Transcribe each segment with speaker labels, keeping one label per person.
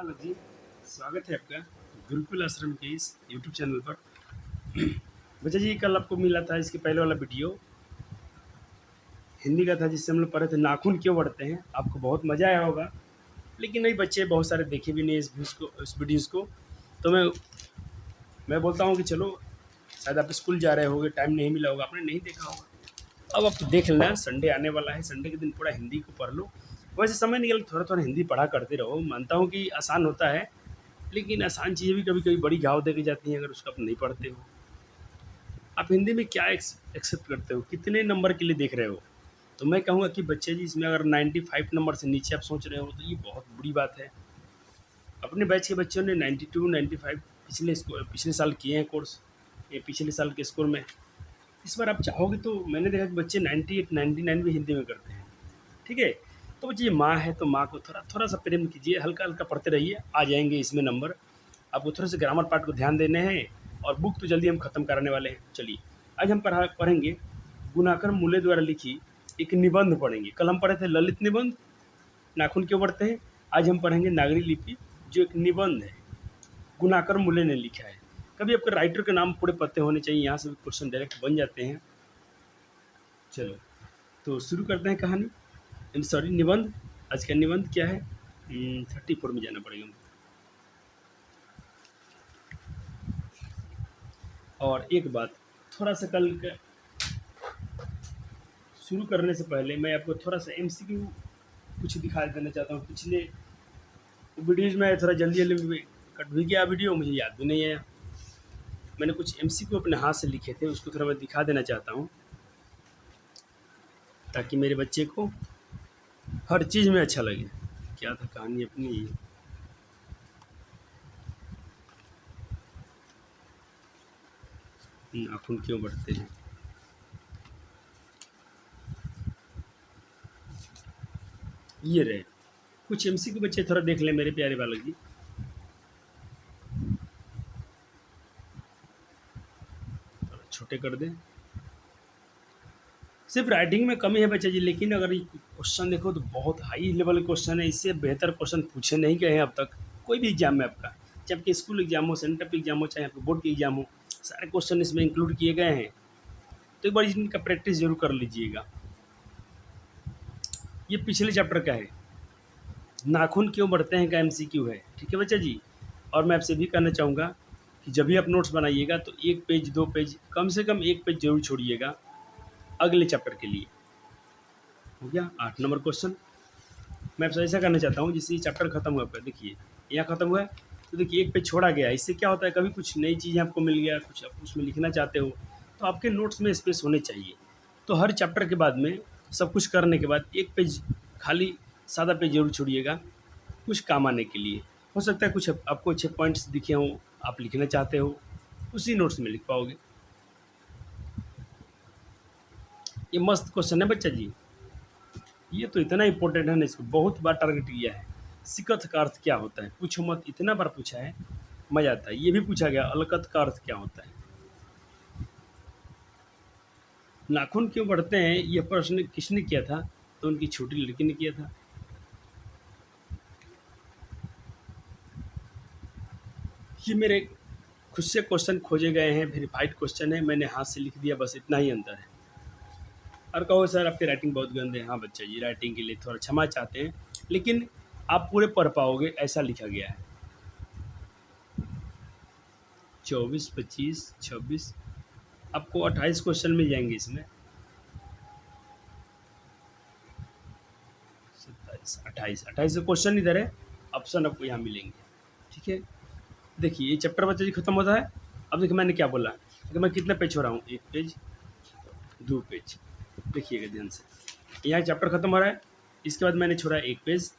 Speaker 1: बालक जी, स्वागत है आपका गुरुकुल आश्रम के इस यूट्यूब चैनल पर। बच्चा जी, कल आपको मिला था इसके पहले वाला वीडियो हिंदी का था, जिससे हम लोग पढ़े थे नाखून क्यों बढ़ते हैं। आपको बहुत मज़ा आया होगा, लेकिन नहीं, बच्चे बहुत सारे देखे भी नहीं इस वीडियोज़ को। तो मैं बोलता हूँ कि चलो, शायद आप स्कूल जा रहे होगे, टाइम नहीं मिला होगा, आपने नहीं देखा होगा। अब आप देख लेना, संडे आने वाला है, संडे के दिन पूरा हिंदी को पढ़ लो। वैसे समय निकल थोड़ा थोड़ा हिंदी पढ़ा करते रहो। मानता हूँ कि आसान होता है, लेकिन आसान चीज़ें भी कभी कभी बड़ी घाव दे के जाती हैं अगर उसको आप नहीं पढ़ते हो। आप हिंदी में क्या एक्सेप्ट करते हो, कितने नंबर के लिए देख रहे हो? तो मैं कहूँगा कि बच्चे जी, इसमें अगर 95 नंबर से नीचे आप सोच रहे हो तो ये बहुत बुरी बात है। अपने बैच के बच्चों ने 92 95 पिछले साल किए हैं कोर्स, ये पिछले साल के स्कोर में। इस बार आप चाहोगे तो मैंने देखा कि बच्चे 98 99 भी हिंदी में करते हैं। ठीक है, तो बच्चे, ये माँ है तो माँ को थोड़ा थोड़ा सा प्रेम कीजिए, हल्का हल्का पढ़ते रहिए, आ जाएंगे इसमें नंबर। आपको थोड़े से ग्रामर पार्ट को ध्यान देने हैं, और बुक तो जल्दी हम ख़त्म कराने वाले हैं। चलिए, आज हम पढ़ेंगे गुनाकर मूल्य द्वारा लिखी एक निबंध पढ़ेंगे। कल हम पढ़े थे ललित निबंध, नाखून क्यों बढ़ते हैं। आज हम पढ़ेंगे नागरी लिपि, जो एक निबंध है, गुनाकर मूल्य ने लिखा है। कभी आपके राइटर के नाम पूरे पते होने चाहिए, यहाँ से भी क्वेश्चन डायरेक्ट बन जाते हैं। चलो, तो शुरू करते हैं कहानी, सॉरी निबंध। आज का निबंध क्या है? 34 में जाना पड़ेगा हमको। और एक बात, थोड़ा सा कल का शुरू करने से पहले मैं आपको थोड़ा सा एमसीक्यू कुछ दिखा देना चाहता हूँ। पिछले वीडियोज़ में थोड़ा जल्दी जल्दी में कट भी गया वीडियो, मुझे याद भी नहीं आया। मैंने कुछ एमसीक्यू अपने हाथ से लिखे थे, उसको थोड़ा मैं दिखा देना चाहता हूँ, ताकि मेरे बच्चे को हर चीज़ में अच्छा लगे। क्या था कहानी अपनी? नाखून क्यों बढ़ते हैं। ये रहे कुछ एमसीक्यू, बच्चे थोड़ा देख लें मेरे प्यारे बालक जी। थोड़ा छोटे कर दें। सिर्फ राइटिंग में कमी है बच्चे जी, लेकिन अगर ये क्वेश्चन देखो तो बहुत हाई लेवल क्वेश्चन है। इससे बेहतर क्वेश्चन पूछे नहीं गए हैं अब तक कोई भी एग्जाम में आपका, चाहे आपके स्कूल एग्जाम हो, सेंटर एग्जाम हो, चाहे आपके बोर्ड के एग्जाम हो, सारे क्वेश्चन इसमें इंक्लूड किए गए हैं। तो एक बार इनका प्रैक्टिस जरूर कर लीजिएगा। ये पिछले चैप्टर का है, नाखून क्यों बढ़ते हैं का एमसीक्यू है। ठीक है बच्चा जी, और मैं आपसे भी कहना चाहूँगा कि जब भी आप नोट्स बनाइएगा तो 1 पेज 2 पेज, कम से कम 1 पेज जरूर छोड़िएगा अगले चैप्टर के लिए। हो गया 8 नंबर क्वेश्चन। मैं आपसे ऐसा करना चाहता हूँ, जिससे चैप्टर खत्म हुआ, देखिए यहाँ खत्म हुआ है, तो देखिए 1 पेज छोड़ा गया। इससे क्या होता है, कभी कुछ नई चीज़ें आपको मिल गया, कुछ आप उसमें लिखना चाहते हो, तो आपके नोट्स में स्पेस होने चाहिए। तो हर चैप्टर के बाद में सब कुछ करने के बाद 1 पेज खाली सादा पेज जरूर छोड़िएगा, कुछ काम आने के लिए। हो सकता है कुछ आपको अच्छे पॉइंट्स दिखे हों, आप लिखना चाहते हो, उसी नोट्स में लिख पाओगे। ये मस्त क्वेश्चन है बच्चा जी, ये तो इतना इंपॉर्टेंट है ना, इसको बहुत बार टारगेट किया है। सिकथ का अर्थ क्या होता है, पूछो मत, इतना बार पूछा है, मजा आता है। ये भी पूछा गया, अलकत का अर्थ क्या होता है। नाखून क्यों बढ़ते हैं, यह प्रश्न किसने किया था? तो उनकी छोटी लड़की ने किया था। ये मेरे खुद से क्वेश्चन खोजे गए हैं, वेरीफाइड क्वेश्चन है, मैंने हाथ से लिख दिया, बस इतना ही अंतर है। और कहो सर आपकी राइटिंग बहुत गंदे है। हाँ बच्चा जी, राइटिंग के लिए थोड़ा क्षमा चाहते हैं, लेकिन आप पूरे पढ़ पाओगे ऐसा लिखा गया है। 24 25 26, आपको 28 क्वेश्चन मिल जाएंगे इसमें। 27 28 28 क्वेश्चन इधर है, ऑप्शन आपको यहाँ मिलेंगे। ठीक है, देखिए ये चैप्टर बच्चा जी खत्म होता है। अब देखिए मैंने क्या बोला कि मैं कितने पेज छोड़ा हूँ, 1 पेज 2 पेज, देखिएगा ध्यान से। यहाँ चैप्टर खत्म हो रहा है, इसके बाद मैंने छोड़ा 1 पेज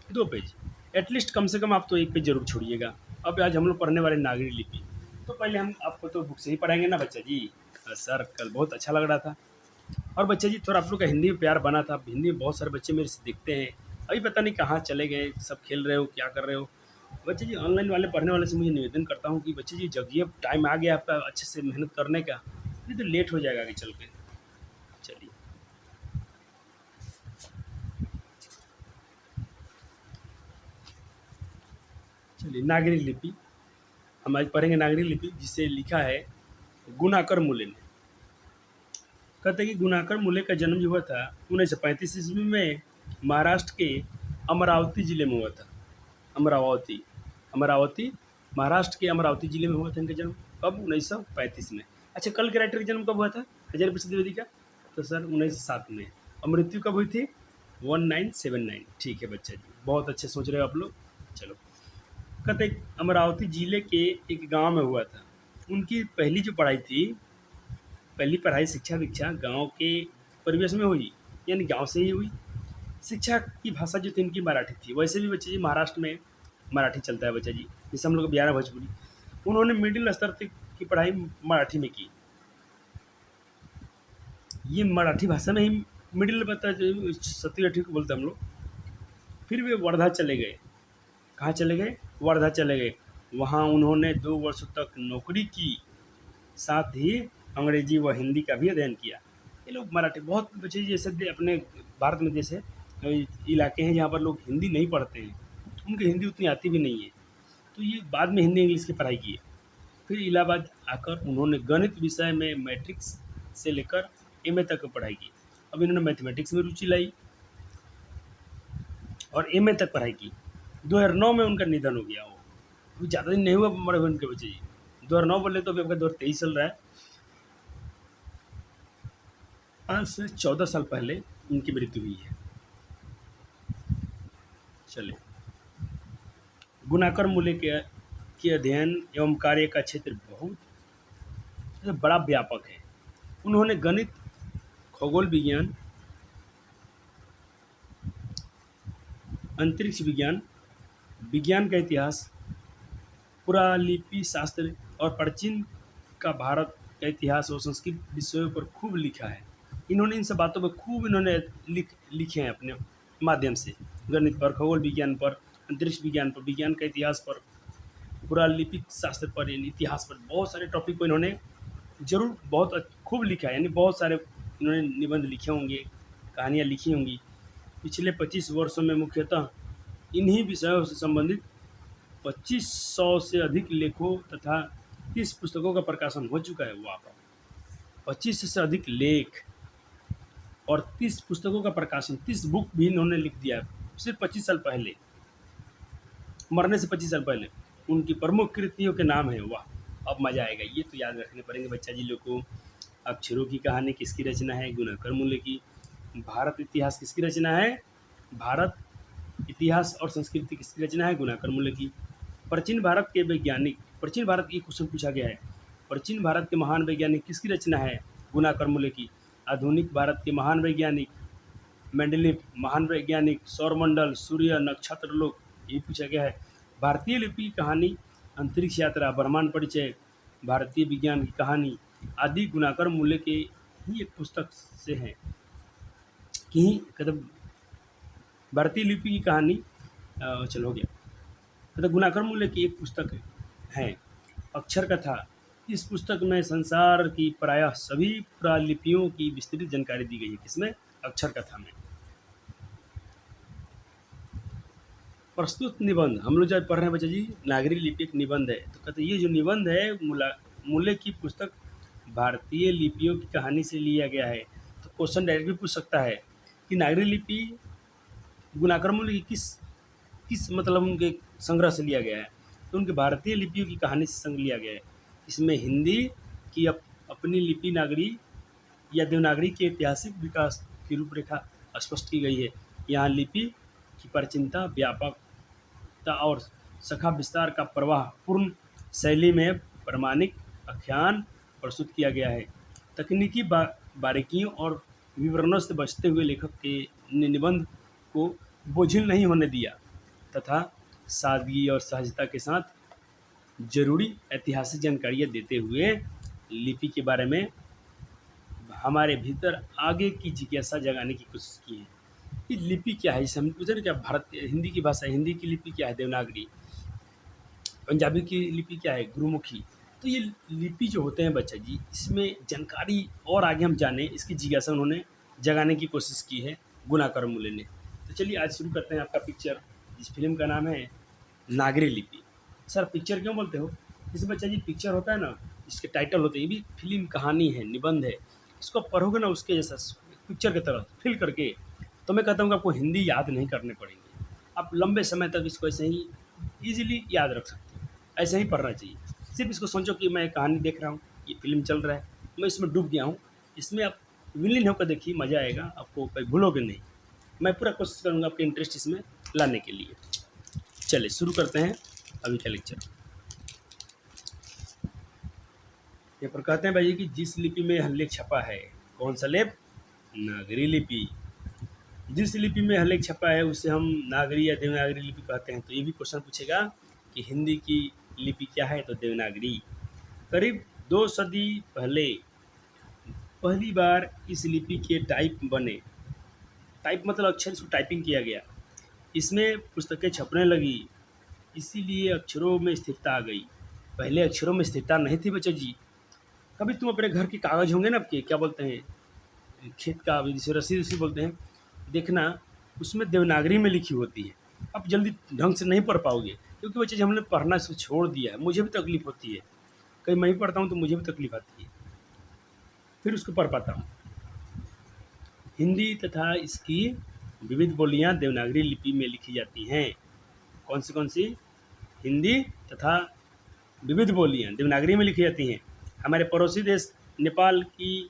Speaker 1: 2 पेज, एटलीस्ट कम से कम आप तो 1 पेज जरूर छोड़िएगा। अब आज हम लोग पढ़ने वाले नागरी लिपि, तो पहले हम आपको तो बुक से ही पढ़ाएंगे ना बच्चा जी। सर कल बहुत अच्छा लग रहा था। और बच्चा जी, थोड़ा आप लोग का हिंदी में प्यार बना था, हिंदी में बहुत सारे बच्चे मेरे से दिखते हैं, अभी पता नहीं कहाँ चले गए, सब खेल रहे हो, क्या कर रहे हो। बच्चे जी, ऑनलाइन वाले पढ़ने वाले से मुझे निवेदन करता हूँ कि बच्चे जी, जब ये टाइम आ गया आपका अच्छे से मेहनत करने का, नहीं तो लेट हो जाएगा आगे चल के। चलिए, चलिए, नागरी लिपि हम आज पढ़ेंगे। नागरी लिपि जिसे लिखा है गुणाकर मुले ने। कहते हैं कि गुणाकर मुले का जन्म जो हुआ था 1935 ईस्वी में महाराष्ट्र के अमरावती जिले में हुआ था। अमरावती, अमरावती, महाराष्ट्र के अमरावती जिले में हुआ था इनका जन्म। कब? 1935 में। अच्छा, कल के राइटर का जन्म कब हुआ था हजारी प्रसाद द्विवेदी का? तो सर 1907 में। और मृत्यु कब हुई थी? 1979। ठीक है बच्चा जी, बहुत अच्छे सोच रहे हो आप लोग। चलो, कहते अमरावती जिले के एक गांव में हुआ था। उनकी पहली जो पढ़ाई थी, पहली पढ़ाई शिक्षा दीक्षा गांव के परिवेश में हुई, यानी गांव से ही हुई। शिक्षा की भाषा जो थी उनकी मराठी थी। वैसे भी बच्चे जी महाराष्ट्र में मराठी चलता है बच्चा जी, जैसे हम लोग बिहार में भोजपुरी। उन्होंने मिडिल स्तर तक की पढ़ाई मराठी में की। ये मराठी भाषा में ही मिडिल बता, 7वीं 8वीं को बोलते हम लोग। फिर वे वर्धा चले गए। कहाँ चले गए? वर्धा चले गए। वहाँ उन्होंने 2 वर्षों तक नौकरी की, साथ ही अंग्रेजी व हिंदी का भी अध्ययन किया। ये लोग मराठी बहुत बच्चे जैसे अपने भारत में जैसे इलाके हैं जहाँ पर लोग हिंदी नहीं पढ़ते हैं, उनकी हिंदी उतनी आती भी नहीं है, तो ये बाद में हिंदी इंग्लिश की पढ़ाई की है। फिर इलाहाबाद आकर उन्होंने गणित विषय में मैट्रिक्स से लेकर एमए तक की पढ़ाई की। अब इन्होंने मैथमेटिक्स में रुचि लाई और एमए तक पढ़ाई की। 2009 में उनका निधन हो गया। वो ज़्यादा दिन नहीं हुआ मरे हुए उनके बच्चे जी। 2009 बोले तो अभी आपका 2023 चल रहा है। आज से 14 साल पहले इनकी मृत्यु हुई है। चलिए, गुणाकर मूले के अध्ययन एवं कार्य का क्षेत्र बहुत बड़ा व्यापक है। उन्होंने गणित, खगोल विज्ञान, अंतरिक्ष विज्ञान, विज्ञान का इतिहास, पुरालिपि शास्त्र और प्राचीन का भारत का इतिहास और संस्कृत विषयों पर खूब लिखा है। इन्होंने इन सब बातों पर खूब इन्होंने लिखे हैं अपने माध्यम से। गणित पर, खगोल विज्ञान पर, अंतरिक्ष विज्ञान पर, विज्ञान का इतिहास पर, पुरालिपिक शास्त्र पर, यानी इतिहास पर, बहुत सारे टॉपिक को इन्होंने ज़रूर बहुत खूब लिखा है। यानी बहुत सारे इन्होंने निबंध लिखे होंगे, कहानियाँ लिखी होंगी। पिछले 25 वर्षों में मुख्यतः इन्हीं विषयों से संबंधित 2500 से अधिक लेखों तथा 30 पुस्तकों का प्रकाशन हो चुका है। वहाँ पर 25 से अधिक लेख और 30 पुस्तकों का प्रकाशन, 30 बुक भी इन्होंने लिख दिया सिर्फ 25 साल पहले, मरने से 25 साल पहले। उनकी प्रमुख कृतियों के नाम है, वाह, अब मज़ा आएगा। ये तो याद रखने पड़ेंगे बच्चा जी लोग को। अक्षरों की कहानी किसकी रचना है? गुणाकर मूले की। भारत इतिहास किसकी रचना है? भारत इतिहास और संस्कृति किसकी रचना है? गुणाकर मूले की। प्राचीन भारत के वैज्ञानिक, प्राचीन भारत की क्वेश्चन पूछा गया है। प्राचीन भारत के महान वैज्ञानिक किसकी रचना है? गुणाकर मूले की। आधुनिक भारत के महान वैज्ञानिक, मेंडलीफ, महान वैज्ञानिक, सौरमंडल, सूर्य, नक्षत्र लोक, ये पूछा गया है। भारतीय लिपि की कहानी, अंतरिक्ष यात्रा, ब्रह्मांड परिचय, भारतीय विज्ञान की कहानी आदि गुणाकर मूले के ही एक पुस्तक से हैं कि मतलब भारतीय लिपि की कहानी चलो हो गया। मतलब गुणाकर मूले की एक पुस्तक है अक्षर कथा। इस पुस्तक में संसार की प्रायः सभी प्रालिपियों की विस्तृत जानकारी दी गई है। किसमें? अक्षर कथा में। प्रस्तुत निबंध हम लोग जब पढ़ रहे हैं बच्चा जी, नागरी लिपि एक निबंध है। तो कहते ये जो निबंध है मूले की पुस्तक भारतीय लिपियों की कहानी से लिया गया है। तो क्वेश्चन डायरेक्ट भी पूछ सकता है कि नागरी लिपि गुणाकर मूले की किस मतलब उनके संग्रह से लिया गया है? तो उनके भारतीय लिपियों की कहानी से संग लिया गया है। इसमें हिंदी की अपनी लिपि नागरी या देवनागरी के ऐतिहासिक विकास की रूपरेखा स्पष्ट की गई है। यहाँ लिपि की प्राचीनता, व्यापकता और शाखा विस्तार का प्रवाह पूर्ण शैली में प्रामाणिक आख्यान प्रस्तुत किया गया है। तकनीकी बारीकियों और विवरणों से बचते हुए लेखक के निबंध को बोझिल नहीं होने दिया तथा सादगी और सहजता के साथ जरूरी ऐतिहासिक जानकारियाँ देते हुए लिपि के बारे में हमारे भीतर आगे की जिज्ञासा जगाने की कोशिश की है। कि लिपि क्या है? इसे हम पूछे क्या? भारत हिंदी की भाषा, हिंदी की लिपि क्या है? देवनागरी। पंजाबी की लिपि क्या है? गुरुमुखी। तो ये लिपि जो होते हैं बच्चा जी, इसमें जानकारी और आगे हम जाने, इसकी जिज्ञासा उन्होंने जगाने की कोशिश की है गुणाकर मूले ने। तो चलिए आज शुरू करते हैं आपका पिक्चर, जिस फिल्म का नाम है नागरी लिपि। सर पिक्चर क्यों बोलते हो? जैसे बच्चा जी पिक्चर होता है ना, इसके टाइटल होते हैं, ये भी फ़िल्म कहानी है, निबंध है। इसको पढ़ोगे ना उसके जैसा पिक्चर की तरह फ़ील करके, तो मैं कहता हूँ कि आपको हिंदी याद नहीं करने पड़ेंगे। आप लंबे समय तक इसको ऐसे ही ईज़िली याद रख सकते हो। ऐसे ही पढ़ना चाहिए। सिर्फ़ इसको समझो कि मैं एक कहानी देख रहा हूँ, ये फ़िल्म चल रहा है, मैं इसमें डूब गया हूँ। इसमें आप विलीन होकर देखिए, मज़ा आएगा, आपको कभी भूलोगे नहीं। मैं पूरा कोशिश करूँगा आपके इंटरेस्ट इसमें लाने के लिए। चलिए शुरू करते हैं अभी का लेक्चर। यहाँ पर कहते हैं भाई कि जिस लिपि में यह लेख छपा है, कौन सा लेप? नागरी लिपि। जिस लिपि में यह लेख छपा है उसे हम नागरी या देवनागरी लिपि कहते हैं। तो ये भी क्वेश्चन पूछेगा कि हिंदी की लिपि क्या है, तो देवनागरी। करीब 2 सदी पहले पहली बार इस लिपि के टाइप बने। टाइप मतलब अक्षर, इसको टाइपिंग किया गया। इसमें पुस्तकें छपने लगी, इसीलिए अक्षरों में स्थिरता आ गई। पहले अक्षरों में स्थिरता नहीं थी बच्चों जी। कभी तुम अपने घर के कागज़ होंगे ना, आपके क्या बोलते हैं, खेत का जिसे रसीद उसी बोलते हैं, देखना उसमें देवनागरी में लिखी होती है। आप जल्दी ढंग से नहीं पढ़ पाओगे, क्योंकि बच्चे हमने पढ़ना से छोड़ दिया है। मुझे भी तकलीफ़ होती है, कहीं मैं ही पढ़ता हूँ तो मुझे भी तकलीफ़ आती है, फिर उसको पढ़ पाता हूँ। हिंदी तथा इसकी विविध बोलियाँ देवनागरी लिपि में लिखी जाती हैं। कौन सी? हिंदी तथा विविध बोलियाँ देवनागरी में लिखी जाती हैं। हमारे पड़ोसी देश नेपाल की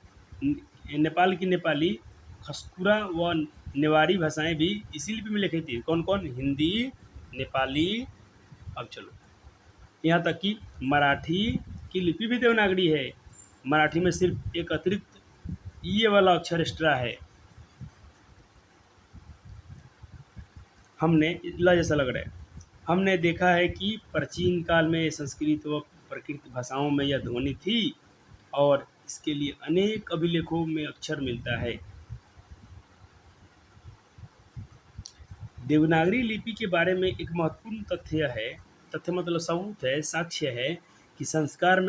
Speaker 1: नेपाली, खसकुरा व नेवारी भाषाएं भी इसी लिपि में लिखी थी। कौन कौन? हिंदी, नेपाली, अब चलो यहाँ तक कि मराठी की लिपि भी देवनागरी है। मराठी में सिर्फ एक अतिरिक्त ये वाला अक्षर एक्स्ट्रा है। हमने ला जैसा लग रहा है। हमने देखा है कि प्राचीन काल में संस्कृत व प्राकृत भाषाओं में यह ध्वनि थी और इसके लिए अनेक अभिलेखों में अक्षर मिलता है। देवनागरी लिपि के बारे में एक महत्वपूर्ण तथ्य है, तथ्य मतलब सबूत है, साक्ष्य है कि संसार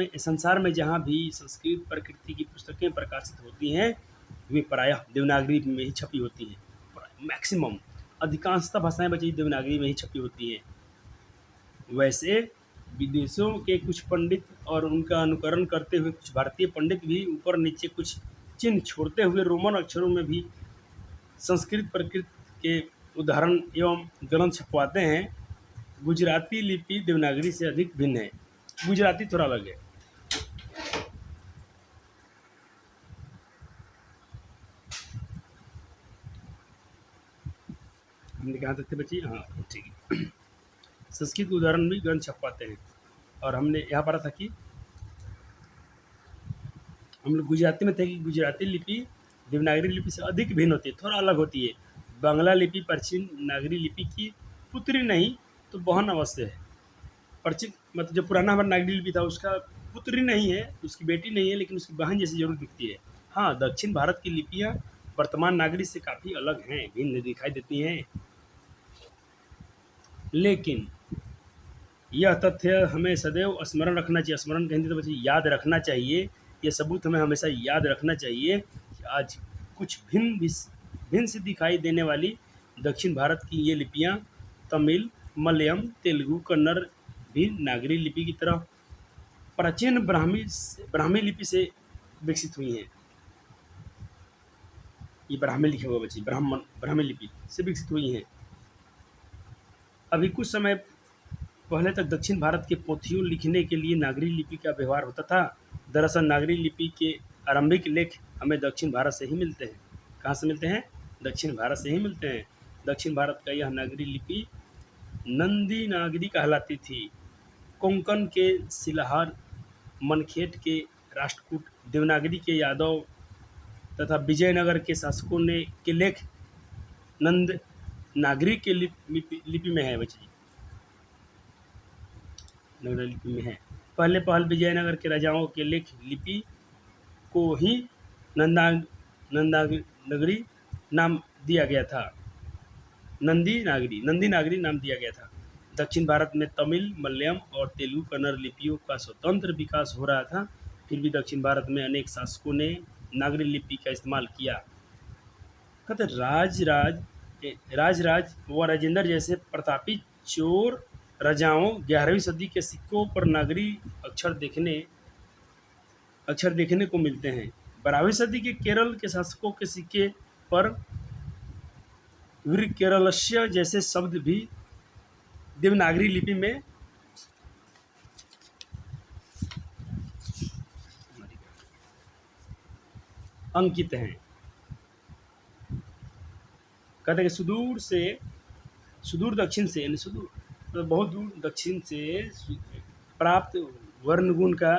Speaker 1: में जहाँ भी संस्कृत प्रकृति की पुस्तकें प्रकाशित होती हैं, वे प्रायः देवनागरी में ही छपी होती हैं। मैक्सिमम अधिकांशतः भाषाएं बची देवनागरी में ही छपी होती हैं। वैसे विदेशों के कुछ पंडित और उनका अनुकरण करते हुए कुछ भारतीय पंडित भी ऊपर नीचे कुछ चिन्ह छोड़ते हुए रोमन अक्षरों में भी संस्कृत प्रकृत के उदाहरण एवं ग्रंथ छपवाते हैं। गुजराती लिपि देवनागरी से अधिक भिन्न है। गुजराती थोड़ा अलग है। हमने कहा तक थे बच्चे, हाँ ठीक है। संस्कृत उदाहरण भी ग्रंथ छपवाते हैं। और हमने यहाँ पढ़ा था कि हम लोग गुजराती में थे कि गुजराती लिपि देवनागरी लिपि से अधिक भिन्न होती है, थोड़ा अलग होती है। बांग्ला लिपि प्राचीन नागरी लिपि की पुत्री नहीं तो बहन अवश्य है। प्राचीन मतलब जो पुराना हमारा नागरी लिपि था उसका पुत्री नहीं है, उसकी बेटी नहीं है, लेकिन उसकी बहन जैसी जरूर दिखती है। हाँ, दक्षिण भारत की लिपियाँ वर्तमान नागरी से काफ़ी अलग हैं, भिन्न दिखाई देती हैं। लेकिन यह तथ्य हमें सदैव स्मरण रखना चाहिए। स्मरण कहेंगे तो बच्चे याद रखना चाहिए। ये सबूत हमें हमेशा याद रखना चाहिए कि आज कुछ भिन्न से दिखाई देने वाली दक्षिण भारत की ये लिपियाँ तमिल, मलयालम, तेलुगु, कन्नड़ भी नागरी लिपि की तरह प्राचीन ब्राह्मी लिपि से विकसित हुई हैं। ये ब्राह्मी लिखे हुए बच्चे ब्राह्मी लिपि से विकसित हुई हैं। अभी कुछ समय पहले तक दक्षिण भारत के पोथियों लिखने के लिए नागरी लिपि का व्यवहार होता था। दरअसल नागरी लिपि के आरंभिक लेख हमें दक्षिण भारत से ही मिलते हैं। कहाँ से मिलते हैं? दक्षिण भारत से ही मिलते हैं। दक्षिण भारत का यह नागरी लिपि नंदी नागरी कहलाती थी। कोंकण के सिलाहर, मनखेट के राष्ट्रकूट, देवनागरी के यादव तथा विजयनगर के शासकों ने के लेख नंद नागरी के लिपि में है बच्चे, नगरी लिपि में है। पहल विजयनगर के राजाओं के लेख लिपि को ही नंदी नाम दिया गया था। नंदी नागरी नाम दिया गया था। दक्षिण भारत में तमिल, मलयालम और तेलुगु कन्नड़ लिपियों का स्वतंत्र विकास हो रहा था। फिर भी दक्षिण भारत में अनेक शासकों ने नागरी लिपि का इस्तेमाल किया। कहते राजराज व राजेंद्र जैसे प्रतापी चोर रजाओं 11वीं सदी के सिक्कों पर नागरी अक्षर देखने को मिलते हैं। 12वीं सदी के केरल के शासकों के सिक्के पर वीर केरलस्य जैसे शब्द भी देवनागरी लिपि में अंकित हैं। कहते हैं कि सुदूर दक्षिण से, यानी सुदूर मतलब बहुत दूर दक्षिण से प्राप्त वर्णगुण का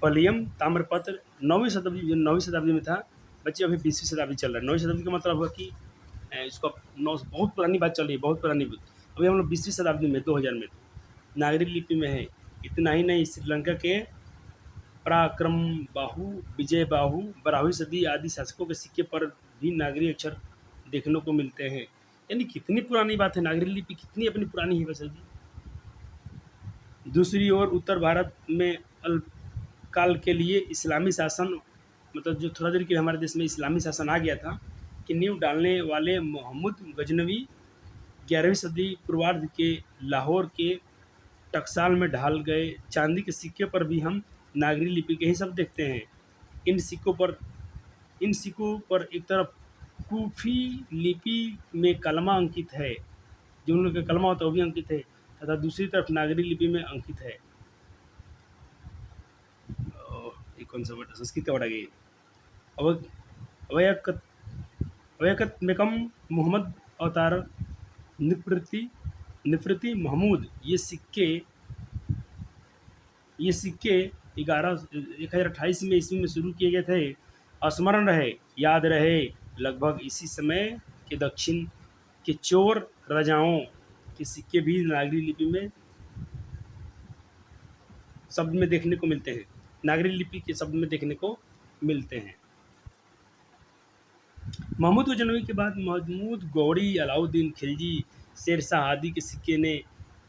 Speaker 1: पलियम ताम्रपत्र 9वीं शताब्दी में था। बच्चे अभी 20वीं शताब्दी चल रहा है। 9वीं शताब्दी का मतलब हुआ कि इसको बहुत पुरानी बात चल रही है, बहुत पुरानी बात। अभी हम लोग 20वीं शताब्दी में 2000 में नागरी लिपि में है। इतना ही नहीं, श्रीलंका के पराक्रम बाहु, विजय बाहु, 12वीं सदी आदि शासकों के सिक्के पर भी नागरी अक्षर देखने को मिलते हैं। यानी कितनी पुरानी बात है, नागरी लिपि कितनी अपनी पुरानी है वैसे भी। दूसरी ओर उत्तर भारत में अल्पकाल के लिए इस्लामी शासन, मतलब जो थोड़ा देर के लिए हमारे देश में इस्लामी शासन आ गया था, कि नींव डालने वाले मोहम्मद गजनवी 11वीं सदी पूर्वार्ध के लाहौर के टकसाल में ढाल गए चांदी के सिक्के पर भी हम नागरी लिपि के ही शब्द देखते हैं। इन सिक्कों पर एक तरफ कूफी लिपि में कलमा अंकित है, जो उन लोग का कलमा होता है वो भी अंकित है, तथा दूसरी तरफ नागरी लिपि में अंकित है। ये कौन सा वर्ड, संस्कृत का वर्ड आ गई। अवयकत्मेकम मोहम्मद अवतार निफृति महमूद, ये सिक्के 1028 में ईस्वी में शुरू किए गए थे। स्मरण रहे, याद रहे, लगभग इसी समय के दक्षिण के चोर राजाओं के सिक्के भी नागरी लिपि में शब्द में देखने को मिलते हैं, नागरी लिपि के शब्द में देखने को मिलते हैं। महमूद गजनवी के बाद महमूद गौरी, अलाउद्दीन खिलजी, शेरशाह आदि के सिक्के ने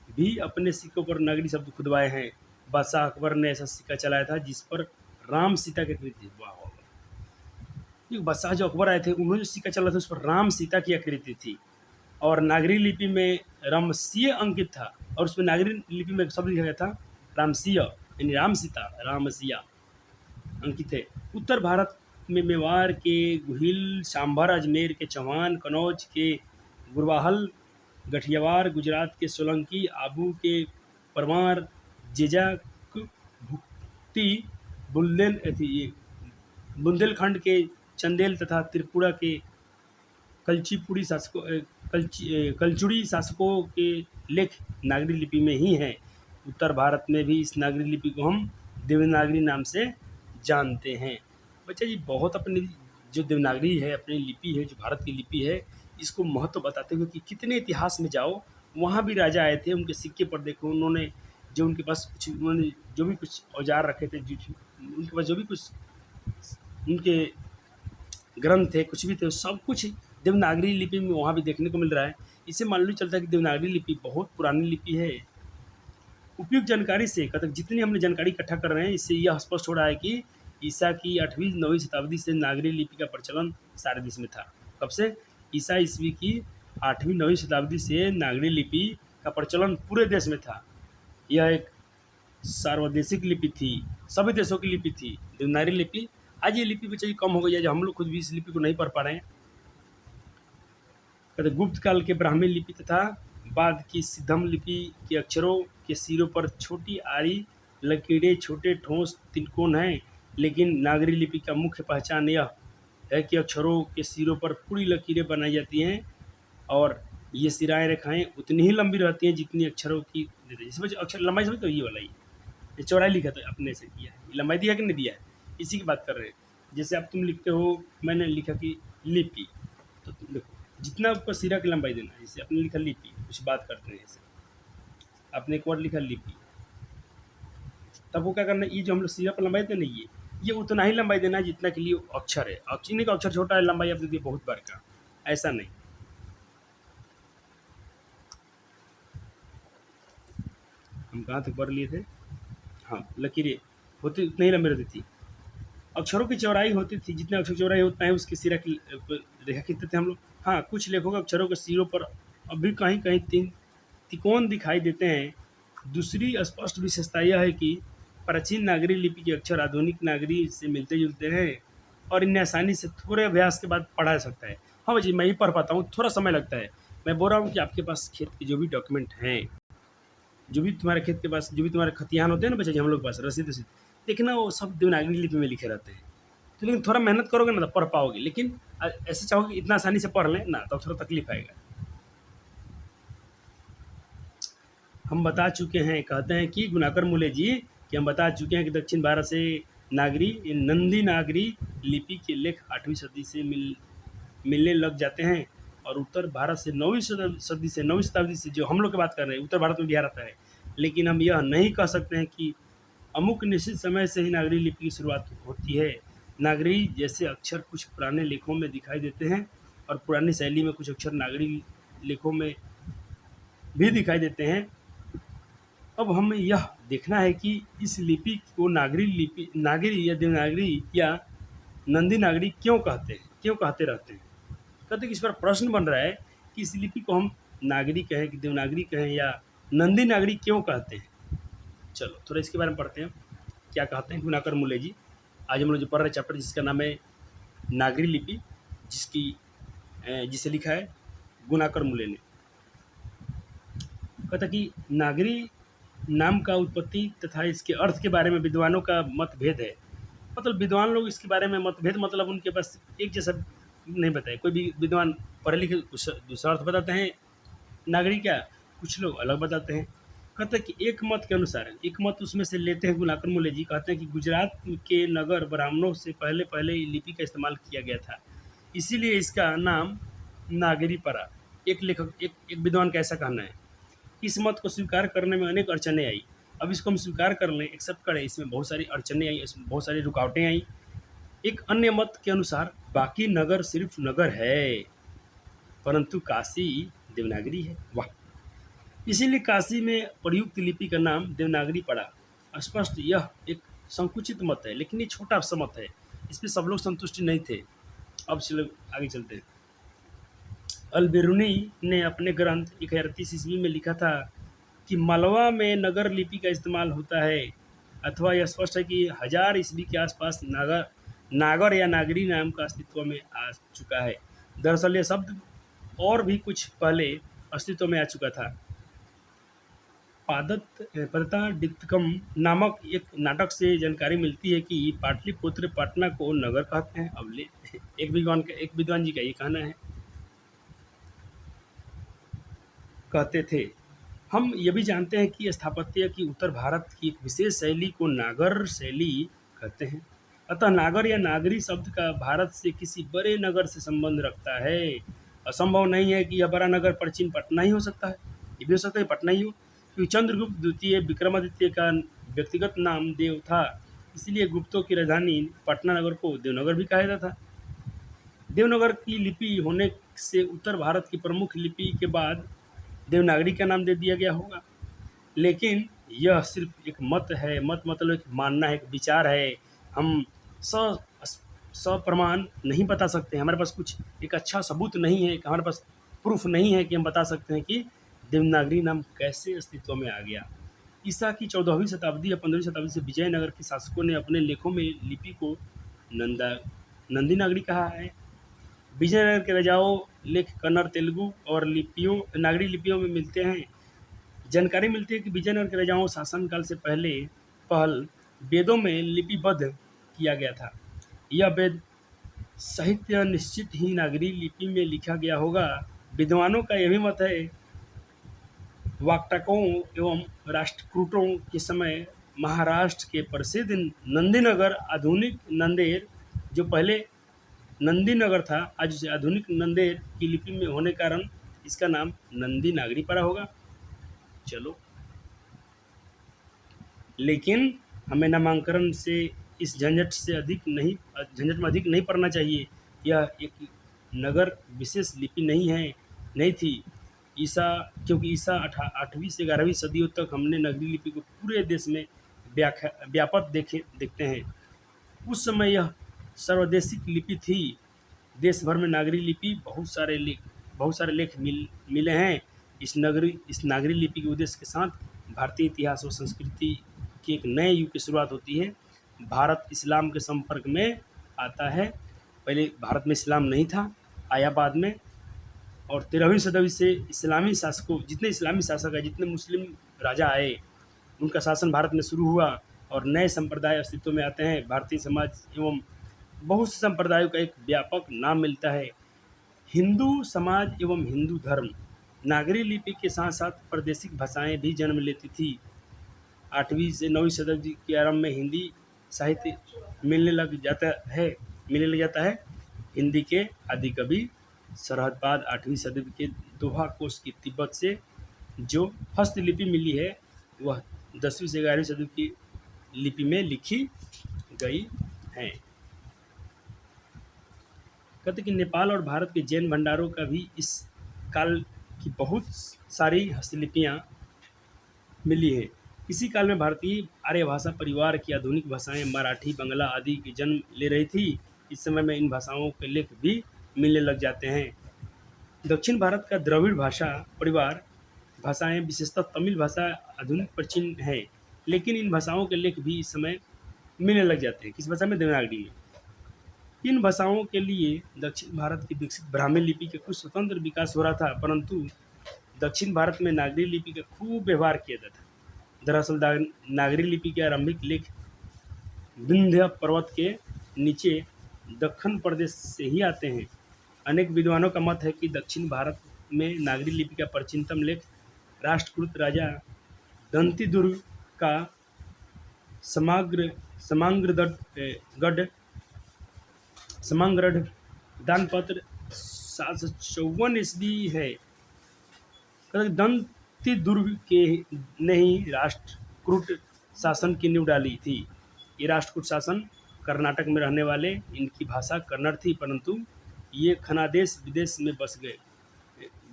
Speaker 1: भी अपने सिक्कों पर नागरी शब्द खुदवाए हैं। बादशाह अकबर ने ऐसा सिक्का चलाया था जिस पर राम सीता की आकृति, वाह, बादशाह जो अकबर आए थे उन्होंने जो सिक्का चला था उस पर राम सीता की आकृति थी, और नागरी लिपि में रामसीय अंकित था, और उसमें नागरी लिपि में शब्द लिखा गया था रामसीय, यानी राम सीता, रामसिया अंकित है। उत्तर भारत में मेवाड़ के गुहिल, सांभर, अजमेर के चौहान, कन्नौज के गुरवाहल, गठियावाड़, गुजरात के सोलंकी, आबू के परमार, जेजाक, भुक्ति, बुंदेलखंड के चंदेल तथा त्रिपुरा के कलचुड़ी शासकों के लेख नागरी लिपि में ही हैं। उत्तर भारत में भी इस नागरी लिपि को हम देवनागरी नाम से जानते हैं। बच्चा जी, बहुत अपनी जो देवनागरी है, अपनी लिपि है, जो भारत की लिपि है, इसको महत्व बताते हुए कि कितने इतिहास में जाओ, वहाँ भी राजा आए थे, उनके सिक्के पर देखो, उन्होंने जो उनके पास कुछ, उन्होंने जो भी कुछ औजार रखे थे, उनके पास जो भी कुछ उनके ग्रंथ थे, कुछ भी थे, सब कुछ देवनागरी लिपि में वहाँ भी देखने को मिल रहा है। इससे मालूम चलता है कि देवनागरी लिपि बहुत पुरानी लिपि है। उपयुक्त जानकारी से कतक जितनी हमने जानकारी इकट्ठा कर रहे हैं, इससे यह स्पष्ट हो रहा है कि ईसा की 8वीं-9वीं शताब्दी से नागरी लिपि का प्रचलन सारे देश में था। कब से? ईसा ईस्वी की 8वीं-9वीं शताब्दी से नागरी लिपि का प्रचलन पूरे देश में था। यह एक सार्वदेशिक लिपि थी, सभी देशों की लिपि थी देवनागरी लिपि। आज ये लिपि बच्चे कम हो गई है, जो हम लोग खुद भी इस लिपि को नहीं पढ़ पा रहे हैं। कहते गुप्त काल के ब्राह्मी लिपि तथा बाद की सिद्धम लिपि के अक्षरों के सिरों पर छोटी आरी लकीरें, छोटे ठोस तिनकोन हैं, लेकिन नागरी लिपि का मुख्य पहचान यह है कि अक्षरों के सिरों पर पूरी लकीरें बनाई जाती हैं, और ये सिराएँ रेखाएँ उतनी ही लंबी रहती हैं जितनी अक्षरों की, जैसे अक्षर लंबाई समझ तो ये वाला ही, ये चौड़ाई लिखा था अपने से किया है, लंबाई दिया कि नहीं दिया है, इसी की बात कर रहे हैं। जैसे अब तुम लिखते हो, मैंने लिखा कि लिपि, तो तुम देखो जितना आपको सिरा की लंबाई देना है, जैसे आपने लिखा लिपि, कुछ बात करते हैं जैसे आपने एक वर्ड लिखा लिपि, तब वो क्या करना है, ये जो हम लोग सिरा पर लंबाई देना है, ये उतना ही लंबाई देना है जितना के लिए अक्षर है। अक्षर का अक्षर छोटा है, लंबाई आप देखिए बहुत बार का, ऐसा नहीं। हम कहाँ तक पढ़ लिए थे? हाँ, लकीरें होती उतनी ही लंबी रहती थी। अक्षरों की चौड़ाई होती थी, जितने अक्षर चौड़ाई उतना ही उसकी सिरा की रेखा खींचते थे हम लोग। हाँ, कुछ लेखों के अक्षरों के सिरों पर अभी कहीं कहीं 3 तिकोण दिखाई देते हैं। दूसरी स्पष्ट विशेषता यह है कि प्राचीन नागरी लिपि के अक्षर आधुनिक नागरी से मिलते जुलते हैं और इन्हें आसानी से थोड़े अभ्यास के बाद पढ़ा जा सकता है। हाँ जी, मैं ही पढ़ पाता हूँ, थोड़ा समय लगता है। मैं बोल रहा हूँ कि आपके पास खेत के जो भी डॉक्यूमेंट हैं, जो भी तुम्हारे खेत के पास जो भी तुम्हारे खतियान होते हैं ना बच्चे, जो हम लोग के पास रसीद वसीद, देखना वो सब देवनागरी लिपि में लिखे रहते हैं। तो लेकिन थोड़ा मेहनत करोगे ना तो पढ़ पाओगे, लेकिन ऐसे चाहोगे कि इतना आसानी से पढ़ लें ना, तो थोड़ा तकलीफ आएगा। हम बता चुके हैं, कहते हैं कि गुनाकर मूले जी, कि हम बता चुके हैं कि दक्षिण भारत से नंदी नागरी लिपि के लेख 8वीं सदी से मिलने लग जाते हैं और उत्तर भारत से 9वीं शताब्दी से, जो हम लोग की बात कर रहे हैं, उत्तर भारत में बिहार आता है। लेकिन हम यह नहीं कह सकते हैं कि अमुक निश्चित समय से ही नागरी लिपि की शुरुआत होती है। नागरी जैसे अक्षर कुछ पुराने लेखों में दिखाई देते हैं और पुरानी शैली में कुछ अक्षर नागरी लेखों में भी दिखाई देते हैं। अब हमें यह देखना है कि इस लिपि को नागरी या देवनागरी या नंदी नागरी क्यों कहते हैं, क्यों कहते रहते हैं। कहते हैं कि इस पर प्रश्न बन रहा है कि इस लिपि को हम नागरी कहें कि देवनागरी कहें या नंदी नागरी क्यों कहते हैं। चलो थोड़ा इसके बारे में पढ़ते हैं, क्या कहते हैं गुनाकर मूले जी। आज हम लोग जो पढ़ रहे चैप्टर जिसका नाम है नागरी लिपि, जिसे लिखा है गुनाकर मूले ने। कहता कि नागरी नाम का उत्पत्ति तथा इसके अर्थ के बारे में विद्वानों का मतभेद है। मतलब विद्वान लोग इसके बारे में मतभेद, मतलब उनके पास एक जैसा नहीं बताए। कोई भी विद्वान पढ़े लिखे दूसरा अर्थ बताते हैं नागरी का, कुछ लोग अलग बताते हैं। कहते हैं कि एक मत के अनुसार, एक मत उसमें से लेते हैं गुनाकर मूले जी, कहते हैं कि गुजरात के नगर ब्राह्मणों से पहले पहले लिपि का इस्तेमाल किया गया था, इसीलिए इसका नाम नागरी पड़ा। एक लेखक एक विद्वान का ऐसा कहना है। इस मत को स्वीकार करने में अनेक अड़चनें आई। अब इसको हम स्वीकार कर लें, एक्सेप्ट करें, इसमें बहुत सारी अड़चनें आई, इसमें बहुत सारी रुकावटें आई। एक अन्य मत के अनुसार बाकी नगर सिर्फ नगर है, परंतु काशी देवनागरी है। वाह! इसीलिए काशी में प्रयुक्त लिपि का नाम देवनागरी पड़ा। स्पष्ट यह एक संकुचित मत है, लेकिन ये छोटा सा मत है, इस पर सब लोग संतुष्टि नहीं थे। अब चलो आगे चलते हैं। अल-बिरूनी ने अपने ग्रंथ 1030 ईस्वी में लिखा था कि मालवा में नगर लिपि का इस्तेमाल होता है, अथवा यह स्पष्ट है कि 1000 ईस्वी के आसपास नागर या नागरी नाम का अस्तित्व में आ चुका है। दरअसल यह शब्द और भी कुछ पहले अस्तित्व में आ चुका था। पादताडिक्तकम नामक एक नाटक से जानकारी मिलती है कि पाटलिपुत्र पटना को नगर कहते हैं। अब ले एक विद्वान जी का ये कहना है, कहते थे। हम ये भी जानते हैं कि स्थापत्य की उत्तर भारत की एक विशेष शैली को नागर शैली कहते हैं। अतः नागर या नागरी शब्द का भारत से किसी बड़े नगर से संबंध रखता है। असंभव नहीं है कि यह बड़ा नगर प्राचीन पटना ही हो सकता है, ये भी हो सकता है पटना ही हो, क्योंकि चंद्रगुप्त द्वितीय विक्रमादित्य का व्यक्तिगत नाम देव था, इसलिए गुप्तों की राजधानी पटना नगर को देवनगर भी कहा जाता था। देवनगर की लिपि होने से उत्तर भारत की प्रमुख लिपि के बाद देवनागरी का नाम दे दिया गया होगा। लेकिन यह सिर्फ एक मत है, मत मतलब एक मानना है, एक विचार है। हम सप्रमाण नहीं बता सकते, हमारे पास कुछ एक अच्छा सबूत नहीं है, हमारे पास प्रूफ नहीं है कि हम बता सकते हैं कि देवनागरी नाम कैसे अस्तित्व में आ गया। ईसा की 14वीं शताब्दी या 15वीं शताब्दी से विजयनगर के शासकों ने अपने लेखों में लिपि को नंदी नागरी कहा है। विजयनगर के राजाओं लेख कन्नड़, तेलुगु और नागरी लिपियों में मिलते हैं। जानकारी मिलती है कि विजयनगर के राजाओं शासनकाल से पहल वेदों में लिपिबद्ध किया गया था। यह वेद साहित्य निश्चित ही नागरी लिपि में लिखा गया होगा। विद्वानों का यह भी मत है। वाक्टकों एवं राष्ट्रकूटों के समय महाराष्ट्र के प्रसिद्ध नंदीनगर, आधुनिक नंदेर, जो पहले नंदीनगर था, आज उसे आधुनिक नंदेर की लिपि में होने के कारण इसका नाम नंदी नागरी पड़ा होगा। चलो, लेकिन हमें नामांकन से इस झंझट में अधिक नहीं पड़ना चाहिए। यह एक नगर विशेष लिपि नहीं थी। क्योंकि ईसा 8वीं से 11वीं सदियों तक हमने नगरी लिपि को पूरे देश में व्यापक देखते हैं। उस समय यह सर्वदेशिक लिपि थी। देश भर में नागरी लिपि बहुत सारे लेख मिले हैं। इस नागरी लिपि के उद्देश्य के साथ भारतीय इतिहास और संस्कृति की एक नए युग की शुरुआत होती है। भारत इस्लाम के संपर्क में आता है। पहले भारत में इस्लाम नहीं था, आया बाद में। और 13वीं सदी से जितने इस्लामी शासक आए, जितने मुस्लिम राजा आए, उनका शासन भारत में शुरू हुआ और नए संप्रदाय अस्तित्व में आते हैं। भारतीय समाज एवं बहुत से संप्रदायों का एक व्यापक नाम मिलता है। हिंदू समाज एवं हिंदू धर्म। नागरी लिपि के साथ साथ प्रादेशिक भाषाएं भी जन्म लेती थी। 8वीं से 9वीं शताब्दी के आरंभ में हिंदी साहित्य मिलने लग जाता है। हिंदी के आदि कवि सरहदपाद 8वीं सदी के दोहा कोश की तिब्बत से जो हस्तलिपि मिली है वह 10वीं से 11वीं सदी की लिपि में लिखी गई है। कहते कि नेपाल और भारत के जैन भंडारों का भी इस काल की बहुत सारी हस्तलिपियाँ मिली है। इसी काल में भारतीय आर्य भाषा परिवार की आधुनिक भाषाएं मराठी, बंगला आदि की जन्म ले रही थी। इस समय में इन भाषाओं के लेख भी मिलने लग जाते हैं। दक्षिण भारत का द्रविड़ भाषा परिवार भाषाएं विशेषतः तमिल भाषा आधुनिक प्राचीन है, लेकिन इन भाषाओं के लेख भी इस समय मिलने लग जाते हैं। किस भाषा में? देवनागरी में। इन भाषाओं के लिए दक्षिण भारत की विकसित ब्राह्मी लिपि का कुछ स्वतंत्र विकास हो रहा था, परंतु दक्षिण भारत में नागरी लिपि का खूब व्यवहार किया जाता था। दरअसल नागरी लिपि के आरंभिक लेख विंध्य पर्वत के नीचे दक्खन प्रदेश से ही आते हैं। अनेक विद्वानों का मत है कि दक्षिण भारत में नागरी लिपि का प्राचीनतम लेख राष्ट्रकूट राजा दंतिदुर्ग का समांगढ़ दानपत्र 754 ईस्वी है। दंतिदुर्ग के ने ही राष्ट्रकूट शासन की नींव डाली थी। ये राष्ट्रकूट शासन कर्नाटक में रहने वाले, इनकी भाषा कन्नड़ थी, परंतु ये खनादेश विदेश में बस गए,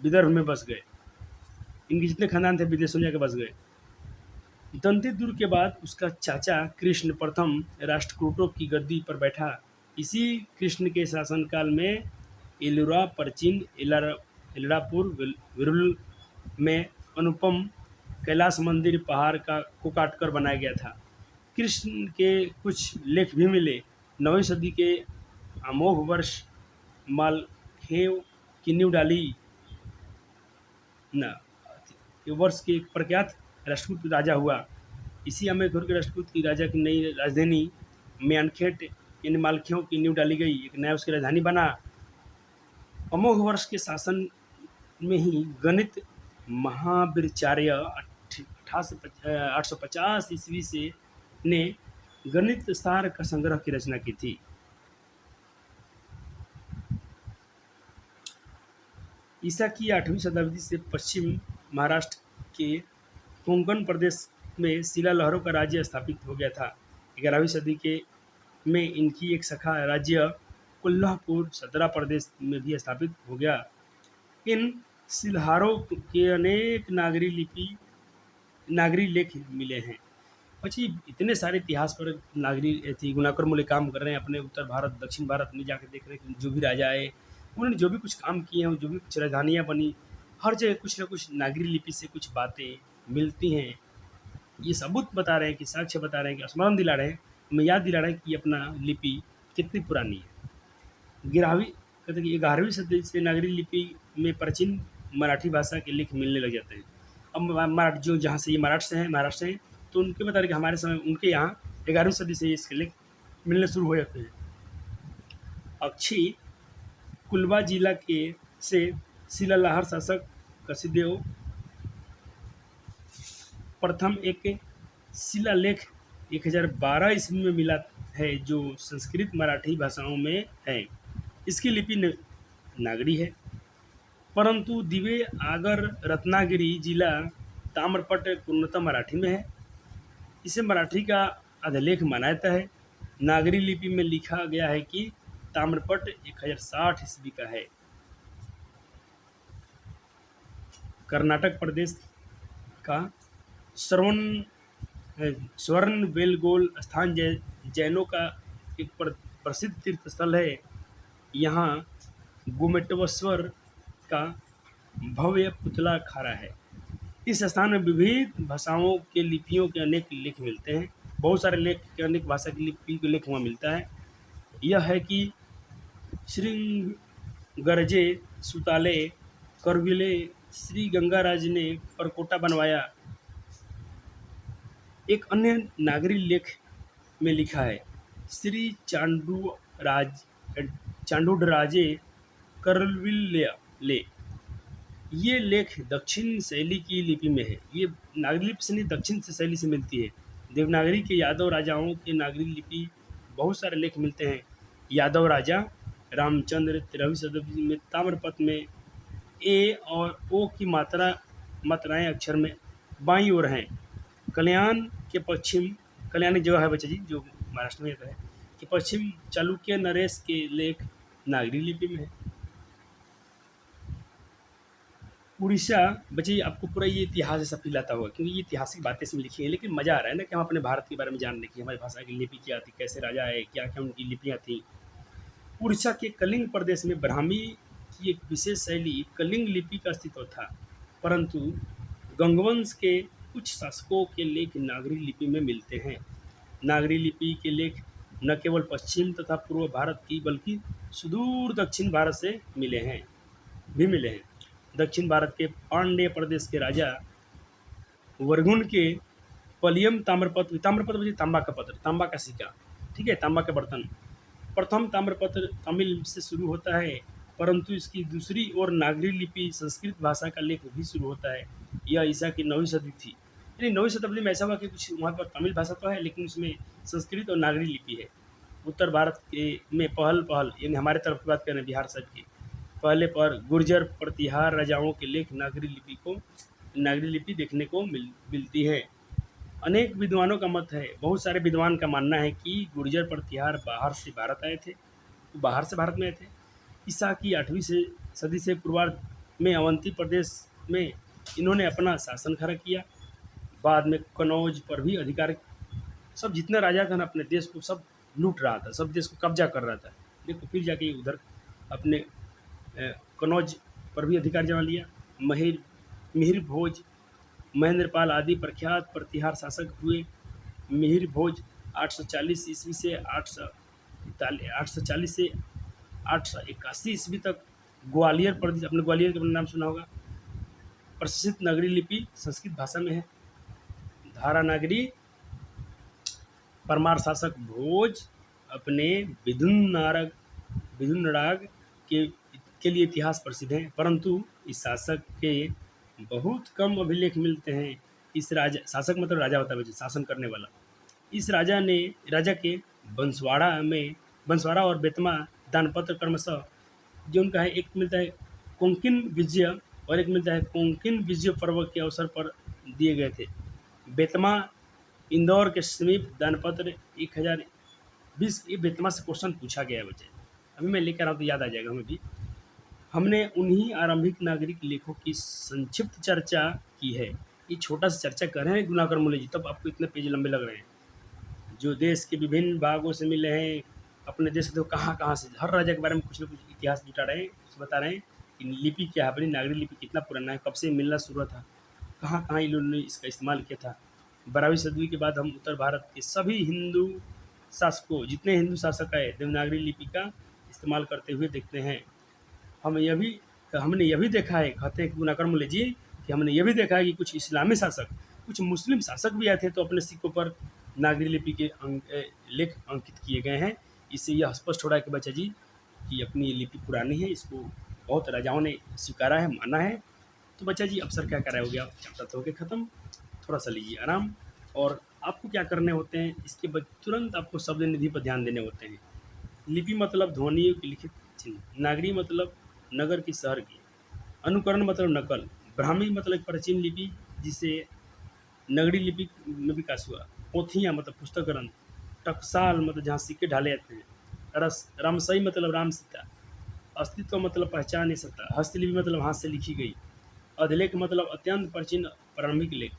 Speaker 1: विदर्भ में बस गए। इनके जितने खानदान थे विदेशों में जाकर बस गए। दंतिदुर्ग के बाद उसका चाचा कृष्ण प्रथम राष्ट्रकूटों की गद्दी पर बैठा। इसी कृष्ण के शासनकाल में एलोरा प्राचीन एलरापुर विरुल में अनुपम कैलाश मंदिर पहाड़ को काटकर बनाया गया था। कृष्ण के कुछ लेख भी मिले। 9वीं सदी के अमोघ वर्ष मालखेव की नींव डाली न वर्ष के एक प्रख्यात राष्ट्रकूट राजा हुआ। इसी अमेघर के राष्ट्रकूट की राजा की नई राजधानी म्यानखेट यानी मालखेव की नींव डाली गई। एक नया उसकी राजधानी बना। अमोघ वर्ष के शासन में ही गणित महावीराचार्य 850 ईस्वी से ने गणित सार का संग्रह की रचना की थी। ईसा की 8वीं शताब्दी से पश्चिम महाराष्ट्र के कोंकण प्रदेश में शिलालहरों का राज्य स्थापित हो गया था। 11वीं सदी के में इनकी एक शाखा राज्य कोल्हापुर सदरा प्रदेश में भी स्थापित हो गया। इन शिलाहारों के अनेक नागरी लेख मिले हैं। अच्छा, इतने सारे इतिहास पर नागरी थी गुणाकर मूल्य काम कर रहे हैं। अपने उत्तर भारत दक्षिण भारत में जाकर देख रहे हैं कि जो भी राजा आए उन्होंने जो भी कुछ काम किए हैं, जो भी कुछ राजधानियाँ बनी, हर जगह कुछ ना कुछ नागरी लिपि से कुछ बातें मिलती हैं। ये सबूत बता रहे हैं कि साक्ष्य बता रहे हैं कि स्मरण दिला रहे हैं, हमें याद दिला रहे हैं कि अपना लिपि कितनी पुरानी है। 11वीं सदी से नागरी लिपि में प्राचीन मराठी भाषा के लेख मिलने लग जाते हैं। अब जो जहाँ से ये महाराष्ट्र से हैं, तो उनके बता रहे कि हमारे समय उनके यहाँ 11वीं सदी से इसके लेख मिलने शुरू हो जाते हैं। अक्षी कुलवा जिला के से शिलालहर शासक कसिदेव प्रथम एक शिलालेख 1012 ईस्वी में मिला है, जो संस्कृत मराठी भाषाओं में है। इसकी लिपि नागरी है, परंतु दिवे आगर रत्नागिरी जिला ताम्रपट पूर्णतः मराठी में है। इसे मराठी का अधिलेख माना जाता है। नागरी लिपि में लिखा गया है कि ताम्रपट 1060 ईस्वी का है। कर्नाटक प्रदेश का स्वर्ण बेलगोल स्थान जैनों का एक प्रसिद्ध तीर्थ स्थल है। यहाँ गोमेटवेश्वर का भव्य पुतला खड़ा है। इस स्थान में विविध भाषाओं के लिपियों के अनेक लेख मिलते हैं। बहुत सारे लेख के अनेक भाषा की लिपि के लेख वहाँ मिलता है। यह है कि श्रृंग गरजे सुताले करगिले श्री गंगाराज ने परकोटा बनवाया। एक अन्य नागरी लेख में लिखा है श्री चांडूडराजे करविल्ले। ये लेख दक्षिण शैली की लिपि में है। ये नागरी लिपि से नहीं, दक्षिण से शैली से मिलती है। देवनागरी के यादव राजाओं के नागरी लिपि बहुत सारे लेख मिलते हैं। यादव राजा रामचंद्र 13वीं शताब्दी में ताम्रपत्र में ए और ओ की मात्राएं अक्षर में बाईं ओर हैं। कल्याण के पश्चिम, कल्याण एक जगह है बच्चा जी जो महाराष्ट्र में है, कि पश्चिम चालुक्य नरेश के लेख नागरी लिपि में है। उड़ीसा बच्चे आपको पूरा ये इतिहास ऐसा फील आता होगा क्योंकि ये ऐतिहासिक बातें इसमें लिखी हैं, लेकिन मज़ा आ रहा है ना कि हम अपने भारत के बारे में जानने की, हमारी भाषा की लिपि क्या थी, कैसे राजा आए, क्या क्या उनकी लिपियाँ थी। उड़ीसा के कलिंग प्रदेश में ब्राह्मी की एक विशेष शैली कलिंग लिपि का अस्तित्व था, परंतु गंगवंश के कुछ शासकों के लेख नागरी लिपि में मिलते हैं। नागरी लिपि के लेख न केवल पश्चिम तथा पूर्व भारत की बल्कि सुदूर दक्षिण भारत से मिले हैं। दक्षिण भारत के पांड्य प्रदेश के राजा वर्गुण के पलियम ताम्रपत्र, ताम्रपत्र मुझे तांबा का पत्र, तांबा का सिक्का, ठीक है, तांबा के बर्तन। प्रथम ताम्रपत्र तमिल से शुरू होता है, परंतु इसकी दूसरी ओर नागरी लिपि संस्कृत भाषा का लेख भी शुरू होता है। यह ईसा की 9वीं सदी थी। यानी 9वीं शताब्दी में ऐसा हुआ कि कुछ वहाँ पर तमिल भाषा तो है लेकिन उसमें संस्कृत और नागरी लिपि है। उत्तर भारत के में पहल यानी हमारे तरफ की बात करें बिहार साइड की, पहले पर गुर्जर प्रतिहार राजाओं के लेख नागरी लिपि देखने को मिलती है। अनेक विद्वानों का मत है, बहुत सारे विद्वान का मानना है कि गुर्जर प्रतिहार बाहर से भारत आए थे, बाहर से भारत में आए थे। ईसा की 8वीं से सदी से पूर्वार्ध में अवंती प्रदेश में इन्होंने अपना शासन खड़ा किया। बाद में कनौज पर भी अधिकार, सब जितने राजा थे ना अपने देश को सब लूट रहा था, सब देश को कब्जा कर रहा था। देखो फिर जाके उधर अपने कनौज पर भी अधिकार जमा लिया। मिहिर भोज महेंद्रपाल आदि प्रख्यात प्रतिहार शासक हुए। मिहिर भोज 840 ईस्वी से 840 से 881 ईस्वी तक ग्वालियर प्रदेश, अपने ग्वालियर का नाम सुना होगा। प्रसिद्ध नगरी लिपि संस्कृत भाषा में है। धारा नगरी परमार शासक भोज अपने विधुनराग के लिए इतिहास प्रसिद्ध है, परंतु इस शासक के बहुत कम अभिलेख मिलते हैं। इस राजा, शासक मतलब राजा होता है, शासन करने वाला। इस राजा के बंसवाड़ा और बेतमा दानपत्र क्रमशः जो उनका है, एक मिलता है कोंकण विजय और एक मिलता है कोंकण विजय पर्व के अवसर पर दिए गए थे। बेतमा इंदौर के समीप दानपत्र 1020। ये बेतमा से क्वेश्चन पूछा गया है बच्चे, अभी मैं लेकर आऊँ तो याद आ जाएगा हमें भी। हमने उन्हीं आरंभिक नागरिक लेखों की संक्षिप्त चर्चा की है। ये छोटा सा चर्चा कर रहे हैं गुणाकर मूल्य जी, तब आपको इतने पेज लंबे लग रहे हैं। जो देश के विभिन्न भागों से मिले हैं, अपने देश के तो कहाँ से, हर राजा के बारे में कुछ न कुछ इतिहास जुटा रहे हैं, बता रहे हैं कि लिपि क्या है, अपनी नागरी लिपि कितना पुराना है, कब से मिलना शुरू हुआ था, कहाँ इन्होंने इसका इस्तेमाल किया था। 12वीं सदी के बाद हम उत्तर भारत के सभी हिंदू शासकों, जितने हिंदू शासक आए, देवनागरी लिपि का इस्तेमाल करते हुए देखते हैं। हमने यह भी देखा है, कहते हैं गुणाकर मूल्य जी, कि हमने यह भी देखा है कि कुछ इस्लामी शासक, कुछ मुस्लिम शासक भी आए थे तो अपने सिक्कों पर नागरी लिपि के लेख अंकित किए गए हैं। इससे यह स्पष्ट हो रहा है कि बच्चा जी कि अपनी लिपि पुरानी है, इसको बहुत राजाओं ने स्वीकारा है, माना है। तो बच्चा जी अवसर क्या कर रहे हो गया, चैप्टर तो हो गया ख़त्म, थोड़ा सा लीजिए आराम। और आपको क्या करने होते हैं, इसके बाद तुरंत आपको शब्द निधि पर ध्यान देने होते हैं। लिपि मतलब ध्वनियों की लिखित चिन्ह, नागरी मतलब नगर की, शहर की, अनुकरण मतलब नकल, ब्राह्मी मतलब प्राचीन लिपि जिसे नगरी लिपि में विकास हुआ, पोथियाँ मतलब पुस्तक ग्रंथ, टकसाल मतलब जहाँ सिक्के ढाले जाते हैं, रामसई मतलब राम सीता, अस्तित्व मतलब पहचान या सत्ता, हस्तलिपि मतलब हाथ से लिखी गई, अधिलेख मतलब अत्यंत प्राचीन प्रारंभिक लेख,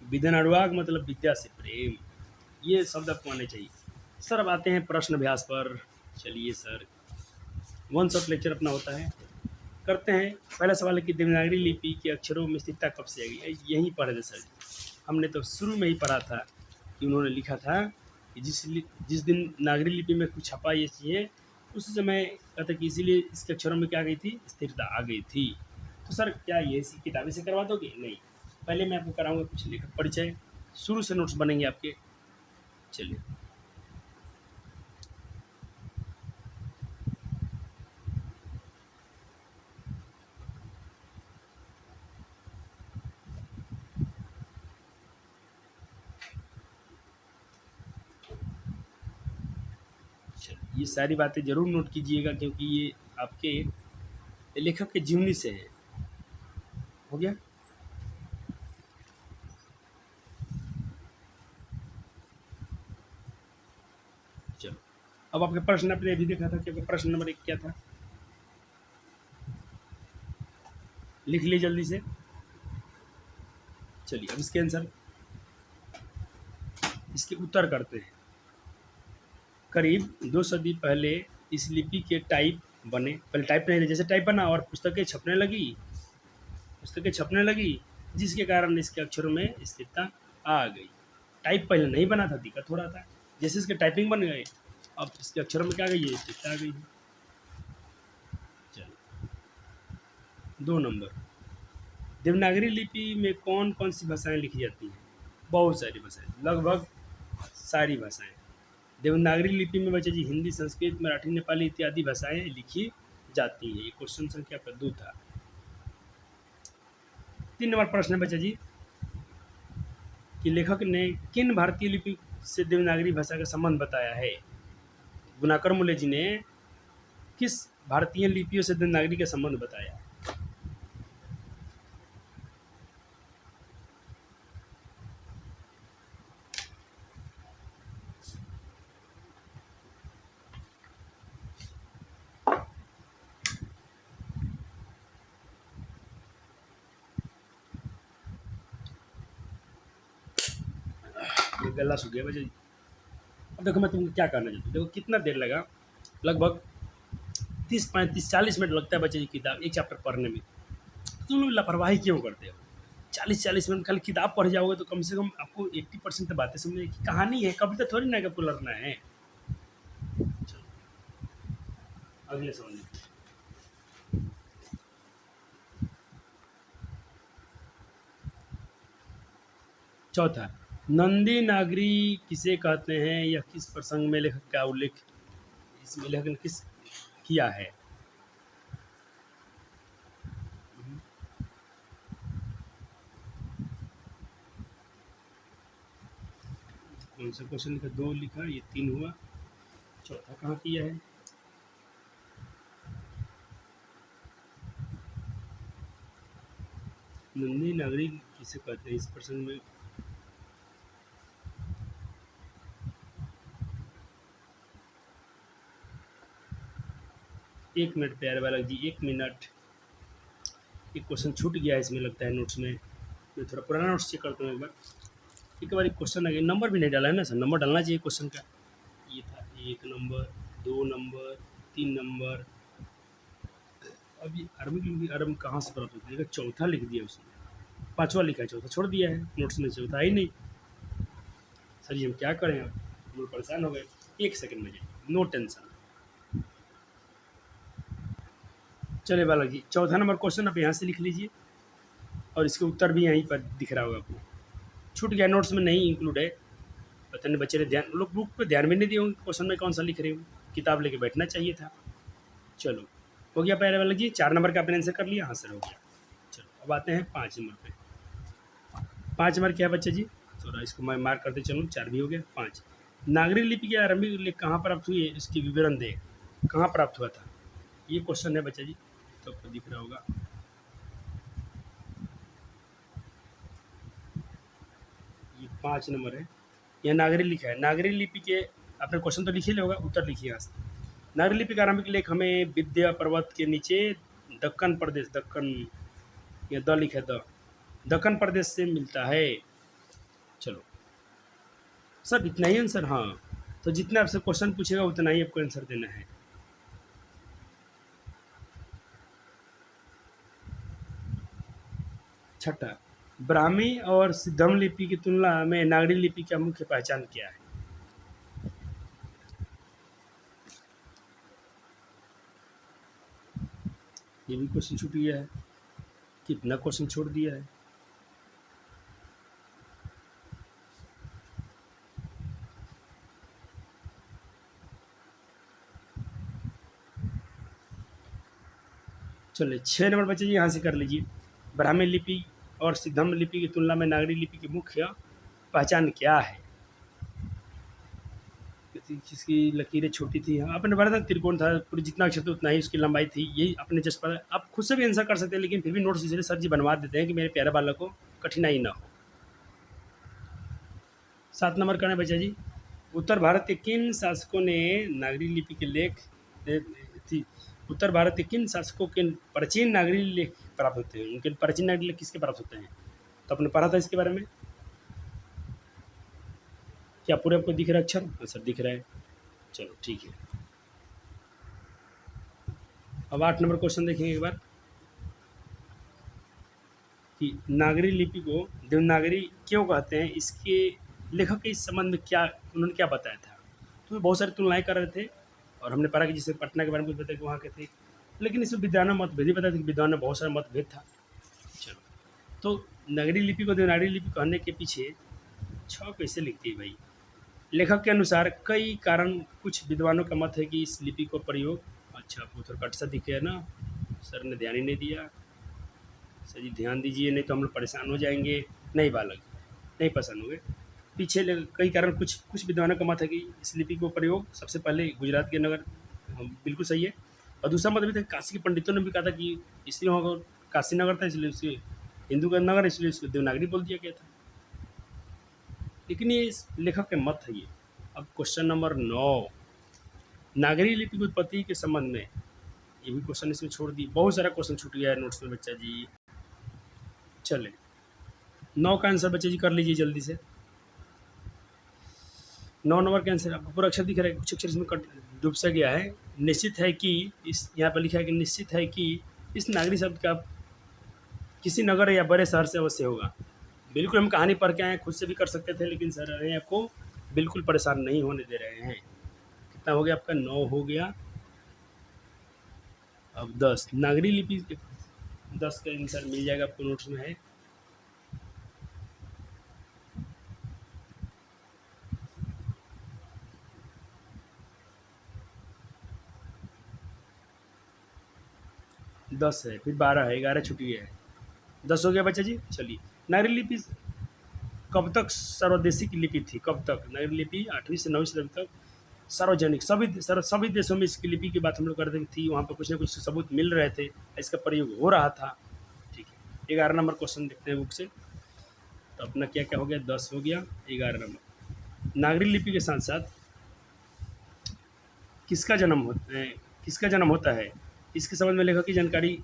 Speaker 1: विधनानुराग मतलब विद्या से प्रेम। ये शब्द आपको आने चाहिए। सर अब आते हैं प्रश्न अभ्यास पर। चलिए सर, वन शॉट लेक्चर अपना होता है। करते हैं। पहला सवाल है कि देवनागरी लिपि के अक्षरों में स्थिरता कब से आई? यहीं पढ़े थे सर जी, हमने तो शुरू में ही पढ़ा था कि उन्होंने लिखा था कि जिस दिन नागरी लिपि में कुछ छपा ये चीज़ें, उस समय कहते कि इसीलिए इसके अक्षरों में क्या आ गई थी, स्थिरता आ गई थी। तो सर क्या ये इसी किताबें से करवा दोगे? नहीं, पहले मैं आपको कराऊंगा कुछ लेखक परिचय, शुरू से नोट्स बनेंगे आपके। चलिए, चलिए ये सारी बातें ज़रूर नोट कीजिएगा, क्योंकि ये आपके लेखक के जीवनी से है। हो गया? चलो, अब आपके प्रश्न, आपने अभी देखा था कि आपका प्रश्न नंबर 1 क्या था, लिख लिए जल्दी से। चलिए अब इसके आंसर, इसके उत्तर करते हैं। करीब 2 सदी पहले इस लिपि के टाइप बने, पहले टाइप नहीं थे, जैसे टाइप बना और पुस्तकें छपने लगी, जिसके कारण इसके अक्षरों में स्थिरता आ गई। टाइप पहले नहीं बना था, दिक्कत हो रहा था, जैसे इसके टाइपिंग बन गए, अब इसके अक्षरों में क्या आ गई है, स्थिरता आ गई है। चलो, 2 नंबर, देवनागरी लिपि में कौन कौन सी भाषाएं लिखी जाती हैं? बहुत सारी भाषाएं, लगभग सारी भाषाएं। देवनागरी लिपि में बच्चे जी हिंदी, संस्कृत, मराठी, नेपाली इत्यादि भाषाएं लिखी जाती हैं। ये क्वेश्चन संख्या आपका 2 था। 3 नंबर प्रश्न है बच्चा जी कि लेखक ने किन भारतीय लिपि से देवनागरी भाषा का संबंध बताया है? गुणाकर मूल्य जी ने किस भारतीय लिपियों से देवनागरी का संबंध बताया? ये गला सूख गया बच्चा जी। अब देखो मैं तुमको क्या करना चाहता हूँ, देखो कितना देर लगा, लगभग 30-35-40 मिनट लगता है बच्चे जी किताब एक चैप्टर पढ़ने में। तो तुम लोग लापरवाही क्यों करते हो? 40-40 मिनट खाली किताब पढ़ जाओगे तो कम से कम आपको 80% तो बातें समझ, की कहानी है, कविता थोड़ी ना कि आपको लड़ना है। चलो, अगले सवाल। चौथा, नंदी नागरी किसे कहते हैं? यह किस प्रसंग में लेखक का उल्लेख, इसमें लेखक ने किस किया है? कौन सा क्वेश्चन लिखा? 2 लिखा, ये 3 हुआ, चौथा कहाँ किया है? नंदी नागरी किसे कहते हैं इस प्रसंग में? एक मिनट प्यारे बालक जी, 1 मिनट, एक क्वेश्चन छूट गया है इसमें लगता है नोट्स में। मैं थोड़ा पुराना नोट्स चेक करता हूँ एक बार एक क्वेश्चन आ गया, नंबर भी नहीं डाला है ना सर, नंबर डालना चाहिए क्वेश्चन का। ये था 1 नंबर, 2 नंबर, 3 नंबर। अब ये अरब कहाँ से प्राप्त होती है? चौथा लिख दिया उसने, 5वां लिखा है, चौथा छोड़ दिया है नोट्स में, चौथा ही नहीं। सर जी हम क्या करें, अब हम लोग परेशान हो गए। 1 सेकंड में जाइए, नो टेंशन। चलिए बालक जी, चौथा नंबर क्वेश्चन आप यहाँ से लिख लीजिए, और इसके उत्तर भी यहीं पर दिख रहा होगा आपको। छूट गया, नोट्स में नहीं इंक्लूड है, पता नहीं बच्चे ने ध्यान, लोग बुक पे ध्यान भी नहीं दिए होंगे क्वेश्चन में कौन सा लिख रहे हो, किताब लेके बैठना चाहिए था। चलो, हो गया प्यारे वाला जी, 4 नंबर का आपने आंसर कर लिया, हाँ सर हो गया। चलो अब आते हैं 5 नंबर पे। 5 नंबर क्या है बच्चा जी? थोड़ा इसको मैं मार्क करते चलूँ, 4 भी हो गया। 5, नागरी लिपि की आरंभिक लेख कहाँ प्राप्त हुई है, इसकी विवरण दे, कहाँ प्राप्त हुआ था? ये क्वेश्चन है बच्चा जी, तो आपको दिख रहा होगा। ये 5 नंबर है, यह नागरी लिखा है। नागरी लिपि के, आपने क्वेश्चन तो लिख ही होगा, उत्तर लिखिए यहाँ से। नागरी लिपि का आरंभिक लेख हमें विंध्य पर्वत के नीचे दक्कन प्रदेश, दक्कन, या द लिखा है, द दक्कन प्रदेश से मिलता है। चलो सर इतना ही आंसर, हाँ, तो जितना आपसे क्वेश्चन पूछेगा उतना ही आपको आंसर देना है। छठा, ब्राह्मी और सिद्धम लिपि की तुलना में नागरी लिपि का मुख्य पहचान क्या है? ये भी क्वेश्चन छूट गया है। कितना क्वेश्चन छोड़ दिया है। चलिए 6 नंबर बच्चे जी यहाँ से कर लीजिए। ब्राह्मी लिपि और सिद्धम लिपि की तुलना में नागरी लिपि की मुख्य पहचान क्या है? जिसकी लकीरें छोटी थी, हाँ आपने पढ़ा था त्रिकोण था, पूरी जितना अक्षर था उतना ही उसकी लंबाई थी, यही आपने जस्ट पढ़ा। आप खुद से भी आंसर कर सकते हैं, लेकिन फिर भी नोट्स इसलिए सर जी बनवा देते हैं कि मेरे प्यारे बालक को कठिनाई ना हो। 7 नंबर का है बच्चा जी, उत्तर भारत के किन शासकों ने नागरी लिपि के लेख थी? उत्तर भारत के किन शासकों के प्राचीन नागरी लेख प्राप्त होते हैं? उनके प्राचीन नागरी लेख किसके प्राप्त होते हैं? तो आपने पढ़ा था इसके बारे में। क्या पूरे आपको दिख रहा है अक्षर? हाँ सर दिख रहा है। चलो ठीक है। अब 8 नंबर क्वेश्चन देखेंगे एक बार कि नागरी लिपि को देवनागरी क्यों कहते हैं, इसके लेखक के इस संबंध में क्या उन्होंने क्या बताया था? तो बहुत सारी तुलनाएं कर रहे थे और हमने पढ़ा कि जैसे पटना के बारे में कुछ बताया कि वहाँ के थे, लेकिन इसमें विद्वान में मतभेद ही बताया था कि विद्वान में बहुत सारा मतभेद था। चलो, तो नगरी लिपि को देवनागरी लिपि कहने के पीछे छ कैसे लिखती है भाई? लेखक के अनुसार कई कारण, कुछ विद्वानों का मत है कि इस लिपि को प्रयोग, अच्छा आपको थोड़ा कट सा दिखे है ना, सर ने ध्यान ही नहीं दिया। सर जी ध्यान दीजिए, नहीं तो हम लोग परेशान हो जाएंगे। नहीं बालक, नहीं पसंद होंगे। पीछे कई कारण, कुछ कुछ विद्वानों का मत है कि इस लिपि को प्रयोग सबसे पहले गुजरात के नगर, बिल्कुल सही है। और दूसरा मत भी था, काशी के पंडितों ने भी कहा था कि इसलिए वहाँ का काशी नगर था, इसलिए उसे हिंदू का नगर, इसलिए उसको देवनागरी बोल दिया गया था। लेकिन ये इस लेखक के मत है ये। अब क्वेश्चन नंबर 9, नागरी लिपि की उत्पत्ति के संबंध में, ये भी क्वेश्चन इसमें छोड़ दिए। बहुत सारा क्वेश्चन छूट गया है नोट्स में बच्चा जी। चले 9 का आंसर बच्चे जी कर लीजिए जल्दी से। 9 नंबर का आंसर आपको पूरा अक्षर दिख रहा है, कुछ अक्षर इसमें कट डूब सा गया है। निश्चित है कि इस, यहाँ पर लिखा है कि निश्चित है कि इस नागरी शब्द का किसी नगर या बड़े शहर से अवश्य होगा। बिल्कुल हम कहानी पढ़ के आए, खुद से भी कर सकते थे, लेकिन सर अरे आपको बिल्कुल परेशान नहीं होने दे रहे हैं। कितना हो गया आपका? 9 हो गया। अब 10, नागरी लिपि 10 का आंसर मिल जाएगा आपको, नोट्स में है। दस है, फिर 12 है, 11 छुट्टी है, 10 हो गया बच्चा जी। चलिए, नागरी लिपि कब तक सर्वदेशिक लिपि थी? कब तक नागरी लिपि 8वीं से 9वीं सदी तक सार्वजनिक, सभी देशों में इसकी लिपि की बात हम लोग करते थी, वहाँ पर कुछ ना कुछ सबूत मिल रहे थे, इसका प्रयोग हो रहा था। ठीक है, 11 नंबर क्वेश्चन देखते हैं बुक से। तो अपना क्या क्या हो गया? 10 हो गया, 11 नंबर। नागरी लिपि के साथ साथ किसका जन्म होता है, किसका जन्म होता है, इसके संबंध में लेखक की जानकारी,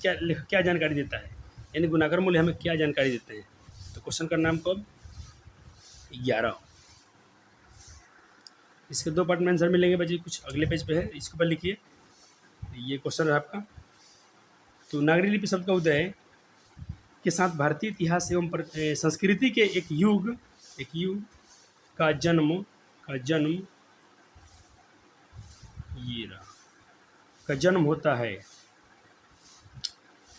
Speaker 1: क्या लेखक क्या जानकारी देता है, यानी गुणाकर मूल्य हमें क्या जानकारी देते हैं? तो क्वेश्चन का नाम कब? 11। इसके 2 पार्ट में आंसर मिलेंगे बच्चे, कुछ अगले पेज पे है, इसके ऊपर लिखिए। ये क्वेश्चन है आपका। तो नागरी लिपि शब्द का उदय के साथ भारतीय इतिहास एवं संस्कृति के एक युग का जन्म ये रहा, का जन्म होता है।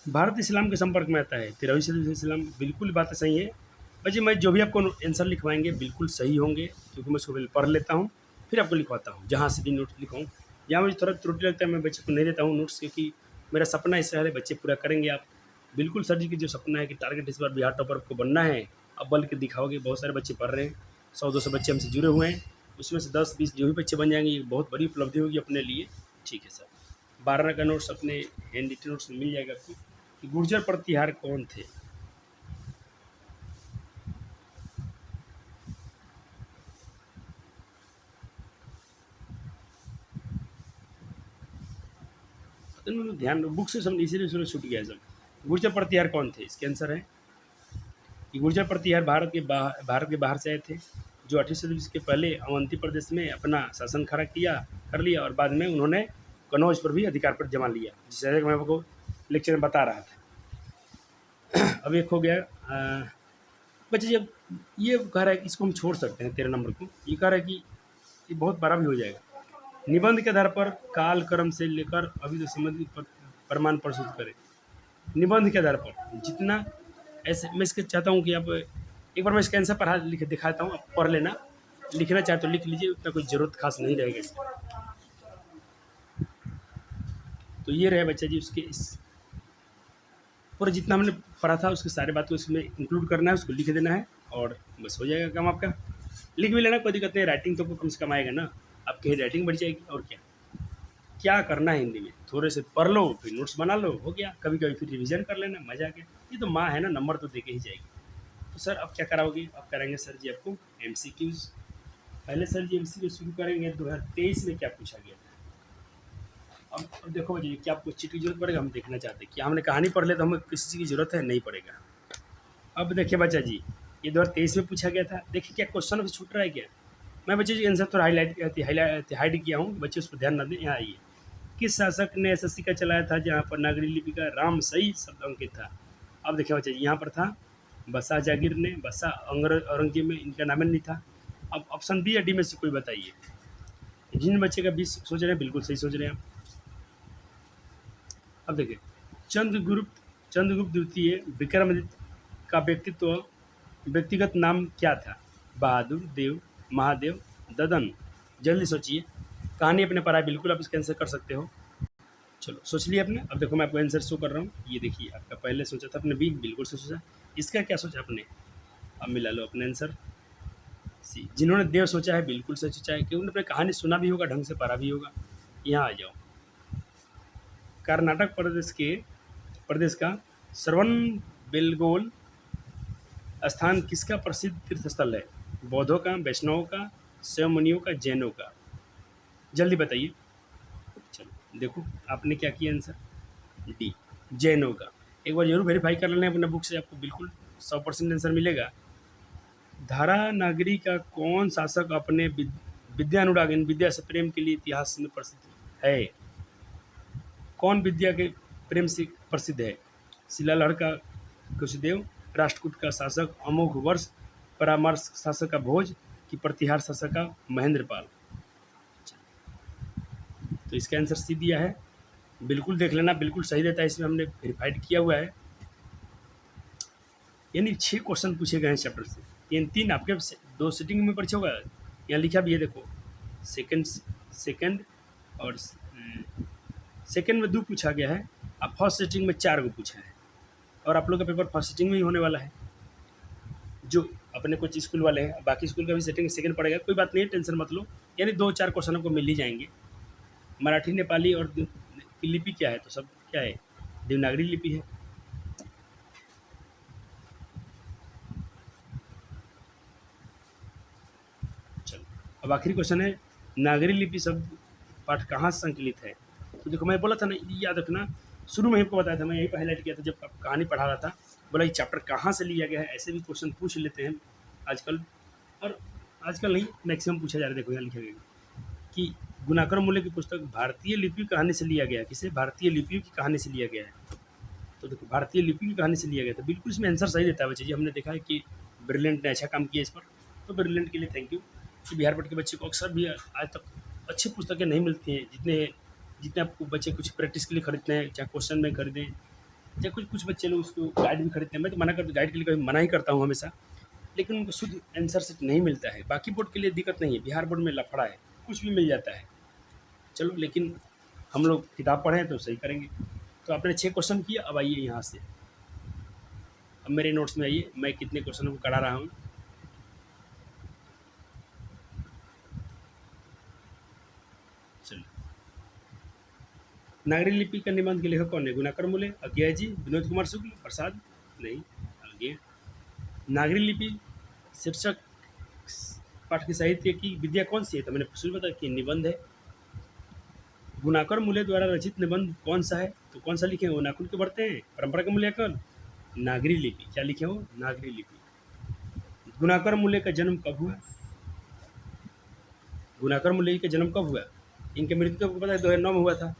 Speaker 1: भारत इस्लाम के संपर्क में आता है, 13वीं सदी से इस्लाम, बिल्कुल बात सही है बच्चे। मैं जो भी आपको आंसर लिखवाएंगे बिल्कुल सही होंगे, क्योंकि मैं उसको पहले पढ़ लेता हूँ फिर आपको लिखवाता हूँ, जहाँ से भी नोट्स लिखाऊँ। जहाँ मुझे थोड़ा त्रुटि लगता है मैं बच्चे को नहीं देता हूँ नोट्स, क्योंकि मेरा सपना इससे पहले बच्चे पूरा करेंगे। आप बिल्कुल सर जी की जो सपना है कि टारगेट इस बार बिहार टॉपर को बनना है, अब बल के दिखाओगे। बहुत सारे बच्चे पढ़ रहे हैं, 100-200 बच्चे हमसे जुड़े हुए हैं, उसमें से 10-20 जो भी बच्चे बन जाएंगे, ये बहुत बड़ी उपलब्धि होगी अपने लिए। ठीक है सर, 12 का नोट्स अपने हैंड रिटन नोट्स में मिल जाएगा आपको। कि गुर्जर प्रतिहार कौन थे? तो ध्यान बुक से समझ, इसीलिए उसमें छूट गया सब। गुर्जर प्रतिहार कौन थे? इसके आंसर है कि गुर्जर प्रतिहार भारत के बाहर से आए थे, जो 8वीं सदी के पहले अवंती प्रदेश में अपना शासन खड़ा कर लिया, और बाद में उन्होंने कनौज पर भी अधिकार पर जमा लिया, जैसे मैं आपको लेक्चर में बता रहा था। अब एक हो गया बच्चे जब ये कह रहा है कि इसको हम छोड़ सकते हैं 13 नंबर को, ये कह रहा है कि ये बहुत बड़ा भी हो जाएगा। निबंध के आधार पर काल क्रम से लेकर अभी तो संबंधित प्रमाण प्रस्तुत करें। निबंध के आधार पर जितना ऐसे मैं इसके चाहता हूँ कि आप एक बार मैं इसका आंसर पढ़ा लिख दिखाता हूँ, आप पढ़ लेना। लिखना चाहे तो लिख लीजिए, उतना कोई ज़रूरत खास नहीं रहेगा इसकी। तो ये रहे बच्चा जी उसके इस पूरा जितना हमने पढ़ा था उसकी सारी बात को इसमें इंक्लूड करना है, उसको लिख देना है और बस हो जाएगा काम आपका। लिख भी लेना, कोई दिक्कत नहीं, राइटिंग तो कम से कम आएगा ना, आपकी राइटिंग बढ़ जाएगी। और क्या क्या करना है हिंदी में, थोड़े से पढ़ लो फिर नोट्स बना लो, हो गया। कभी कभी फिर रिवीजन कर लेना, मजा आ गया। ये तो माँ है ना, नंबर तो दे के ही जाएगी। तो सर अब क्या कराओगे, अब कराएंगे सर जी आपको MCQs। पहले सर जी MCQ शुरू करेंगे 2023 में क्या पूछा गया था। अब देखो बच्चे क्या आपको चीट की जरूरत पड़ेगा, हम देखना चाहते हैं कि हमने कहानी पढ़ ले तो हमें किसी चीज़ की जरूरत है, नहीं पड़ेगा। अब देखिए बच्चा जी, ये 2023 में पूछा गया था, देखिए क्या क्वेश्चन अभी छूट रहा है क्या। मैं बच्चे जी आंसर थोड़ा हाईलाइट किया हूँ, बच्चे उस पर ध्यान ना दें। यहाँ आइए, किस शासक ने SSC का चलाया था जहाँ पर नागरी लिपि का राम सही शब्द अंकित था। अब देखिए बच्चे जी, यहाँ पर था बसा जागीर ने, बसा औरंगजेब में, इनका नाम नहीं था। अब ऑप्शन बी या डी में से कोई बताइए। जिन बच्चे का 20 सोच रहे हैं बिल्कुल सही सोच रहे हैं आप। अब देखिए, चंद्रगुप्त द्वितीय विक्रमादित्य का व्यक्तिगत नाम क्या था। बहादुर, देव, महादेव, ददन। जल्दी सोचिए, कहानी अपने पर है, बिल्कुल आप इसका आंसर कर सकते हो। चलो सोच लिया आपने। अब देखो मैं आपको आंसर शो कर रहा हूँ, ये देखिए आपका पहले सोचा था आपने बी, बिल्कुल सही सोचा। इसका क्या सोचा आपने, अब मिला लो अपने आंसर सी। जिन्होंने देव सोचा है बिल्कुल सही सोचा है, क्योंकि उन्होंने कहानी सुना भी होगा, ढंग से पढ़ा भी होगा। यहाँ आ जाओ, कर्नाटक प्रदेश का श्रवण बेलगोल स्थान किसका प्रसिद्ध तीर्थ स्थल है। बौद्धों का, वैष्णवों का, शैव मुनियों का, जैनों का। जल्दी बताइए। चलो देखो आपने क्या किया आंसर, डी, जैनों का। एक बार जरूर वेरीफाई कर लेना अपने बुक से, आपको बिल्कुल 100% आंसर मिलेगा। धारा नागरी का कौन शासक अपने विद्यानुराग विद्या से प्रेम के लिए इतिहास में प्रसिद्ध है। कौन विद्या के प्रेम से प्रसिद्ध है। शिलालहर का कुशदेव, राष्ट्रकूट का शासक अमोघ वर्ष, परामर्श शासक का भोज, कि प्रतिहार शासक का महेंद्रपाल। तो इसका आंसर सी दिया है, बिल्कुल देख लेना, बिल्कुल सही देता है, इसमें हमने वेरीफाइड किया हुआ है। यानी 6 क्वेश्चन पूछे गए हैं चैप्टर से, यानी 3 आपके 2 सिटिंग में परीक्षा होगा। यहाँ लिखा भी है देखो, सेकंड और सेकंड में 2 पूछा गया है, अब फर्स्ट सिटिंग में 4 को पूछा है। और आप लोग का पेपर फर्स्ट सिटिंग में ही होने वाला है, जो अपने कुछ स्कूल वाले हैं, बाकी स्कूल का भी सिटिंग सेकंड पड़ेगा, कोई बात नहीं है, टेंशन मत लो। यानी 2-4 क्वेश्चन आपको मिल ही जाएंगे। मराठी, नेपाली और की लिपि क्या है, तो सब क्या है, देवनागरी लिपि है। चलो अब आखिरी क्वेश्चन है, नागरी लिपि शब्द पाठ कहाँ से संकलित है। तो देखो मैं बोला था ना, याद रखना, शुरू में ही आपको बताया था, मैं यही पर हाईलाइट किया था जब आप कहानी पढ़ा रहा था, बोला ये चैप्टर कहाँ से लिया गया है। ऐसे भी क्वेश्चन पूछ लेते हैं आजकल, और आजकल नहीं, मैक्सिमम पूछा जा रहा है। देखो यहाँ लिखा गया कि गुणाकर मूल्य की पुस्तक भारतीय लिपि की कहानी से लिया गया है। किसे, भारतीय लिपियों की कहानी से लिया गया है। तो देखो भारतीय लिपि की कहानी से लिया गया था, बिल्कुल इसमें आंसर सही देता है बच्चे जी। हमने देखा है कि ब्रिलियंट ने अच्छा काम किया इस पर, तो ब्रिलियंट के लिए थैंक यू। कि बिहार बोर्ड के बच्चे को अक्सर भी आज तक अच्छी पुस्तकें नहीं मिलती हैं, जितने आपको बच्चे कुछ प्रैक्टिस के लिए खरीदते हैं, चाहे क्वेश्चन में खरीदें, या कुछ बच्चे लोग उसको गाइड भी खरीदते हैं। मैं तो मना कर, गाइड के लिए कभी मना ही करता हूँ हमेशा, लेकिन उनको शुद्ध आंसर सेट नहीं मिलता है। बाकी बोर्ड के लिए दिक्कत नहीं है, बिहार बोर्ड में लफड़ा है, कुछ भी मिल जाता है। चलो लेकिन हम लोग किताब पढ़ें तो सही करेंगे। तो आपने 6 क्वेश्चन किया, अब आइए यहाँ से, अब मेरे नोट्स में आइए, मैं कितने क्वेश्चनों को करा रहा हूँ। चलिए, नागरी लिपि का निबंध के लेखक कौन है। गुणाकर मूल्य, अज्ञा जी, विनोद कुमार शुक्ल, प्रसाद नहीं, आगे। नागरी लिपि शीर्षक पाठ के साहित्य की विद्या कौन सी है, तो मैंने शुरू बताया कि निबंध है। गुणाकर मूल्य द्वारा रचित निबंध कौन सा है, तो कौन सा लिखे हो, नाखून के बढ़ते हैं, परंपरा का मूल्यांकन, नागरी लिपि। क्या लिखे हो, नागरी लिपि। गुणाकर मूल्य का जन्म कब हुआ, गुणाकर मूल्य का जन्म कब हुआ। इनके मृत्यु आपको पता है 2009 में हुआ था।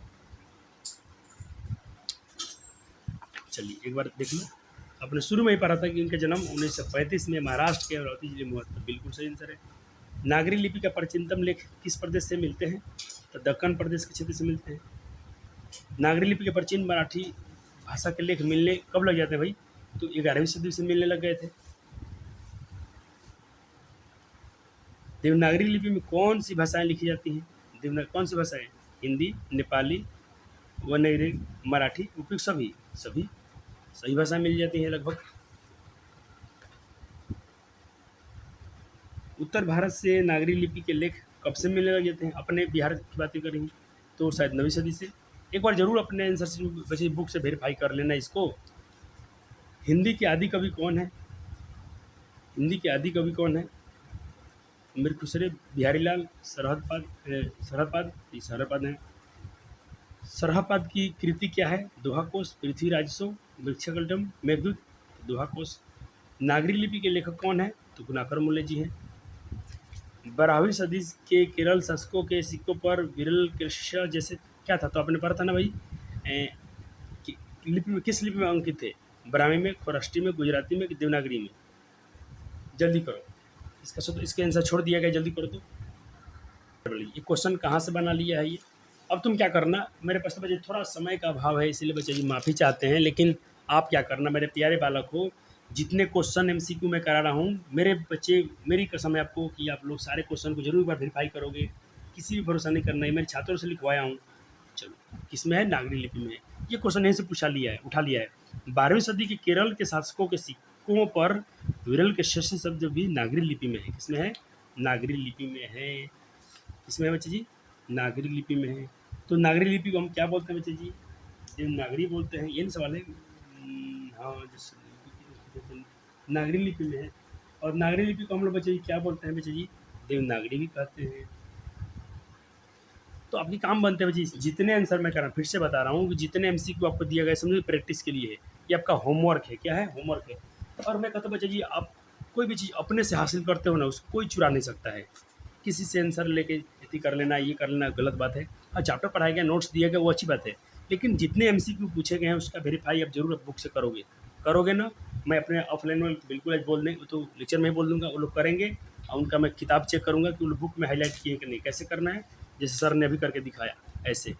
Speaker 1: चलिए एक बार देख लो, आपने शुरू में ही पढ़ा था कि उनका जन्म 1935 में महाराष्ट्र के अमरावती जिले में हुआ था। बिल्कुल सही आंसर है। नागरी लिपि का प्राचीनतम लेख किस प्रदेश से मिलते हैं? तो दक्कन प्रदेश के क्षेत्र से मिलते हैं। नागरी लिपि के प्राचीन मराठी भाषा के लेख मिलने कब लग जाते हैं भाई? तो 11वीं सदी से मिलने लग गए थे। देवनागरी लिपि में कौन सी भाषाएं लिखी जाती हैं? कौन सी भाषाएं? हिंदी, नेपाली, वनगरी, मराठी, उपयुक्त सभी सभी सही भाषा मिल जाती है लगभग। उत्तर भारत से नागरी लिपि के लेख कब से मिलने लग जाते हैं? अपने बिहार की बातें करेंगे तो शायद 9वीं सदी से। एक बार जरूर अपने आंसर से वैसे बुक से वेरीफाई कर लेना इसको। हिंदी के आदि कवि कौन है? हिंदी के आदि कवि कौन है? अमीर खुसरे, बिहारी लाल, सरहदपाद है। सरहदपाद की कृति क्या है? दोहा कोश, पृथ्वीराज शो, वृक्षकल्टम, मेघदूत, दोहा कोश। नागरी लिपि के लेखक कौन है? तो गुणाकर मुल्ले जी हैं। 12वीं सदी के केरल शासकों के सिक्कों पर विरल कृष्ण जैसे क्या था? तो आपने पढ़ा था ना भाई, लिपि में किस लिपि में अंकित थे? ब्राह्मी में, खौराष्ट्री में, गुजराती में, देवनागरी में? जल्दी करो, इसके आंसर छोड़ दिया गया, जल्दी करो। तो ये क्वेश्चन कहाँ से बना लिया है ये? अब तुम क्या करना, मेरे पास तो बच्चे थोड़ा समय का अभाव है, इसलिए बच्चे जी माफ़ी चाहते हैं, लेकिन आप क्या करना मेरे प्यारे बालक हो, जितने क्वेश्चन एमसीक्यू मैं करा रहा हूँ मेरे बच्चे, मेरी कसम है आपको कि आप लोग सारे क्वेश्चन को जरूर एक बार वेरीफाई करोगे। किसी भी भरोसा नहीं करना है, मेरे छात्रों से लिखवाया हूँ। चलो, किसमें है? नागरी लिपि में। ये क्वेश्चन यहीं से उठा लिया है। 12वीं सदी के केरल के शासकों के सिक्कों पर विरल के शेष शब्द भी नागरी लिपि में है। किसमें है? नागरी लिपि में है। किसमें है बच्चे जी? नागरी लिपि में है। तो नागरी लिपि को हम क्या बोलते हैं बच्चे जी? देवनागरी बोलते हैं। ये नहीं सवाल है। हाँ, नागरी लिपि में है। और नागरी लिपि को हम लोग बच्चे जी क्या बोलते हैं बच्चे जी? देवनागरी भी कहते हैं। तो आपके काम बनते हैं बच्चे, जितने आंसर मैं कर रहा हूँ, फिर से बता रहा हूँ कि जितने एमसीक्यू आपको दिया गया समझो प्रैक्टिस के लिए है, ये आपका होमवर्क है। क्या है? होमवर्क है। और मैं कहता हूँ बच्चे जी, आप कोई भी चीज़ अपने से हासिल करते हो ना, उसको कोई चुरा नहीं सकता है। किसी से आंसर लेके इतनी कर लेना, ये कर लेना गलत बात है। हाँ, चैप्टर पढ़ाया गया, नोट्स दिया गया, वो अच्छी बात है, लेकिन जितने एमसीक्यू पूछे गए हैं उसका वेरीफाई आप जरूर बुक से करोगे ना। मैं अपने ऑफलाइन में बिल्कुल आज बोल दें तो लेक्चर में ही बोल दूंगा, वो लोग करेंगे, और उनका मैं किताब चेक करूंगा कि वो लोग बुक में हाईलाइट किए कि नहीं, कैसे करना है, जैसे सर ने अभी करके दिखाया ऐसे।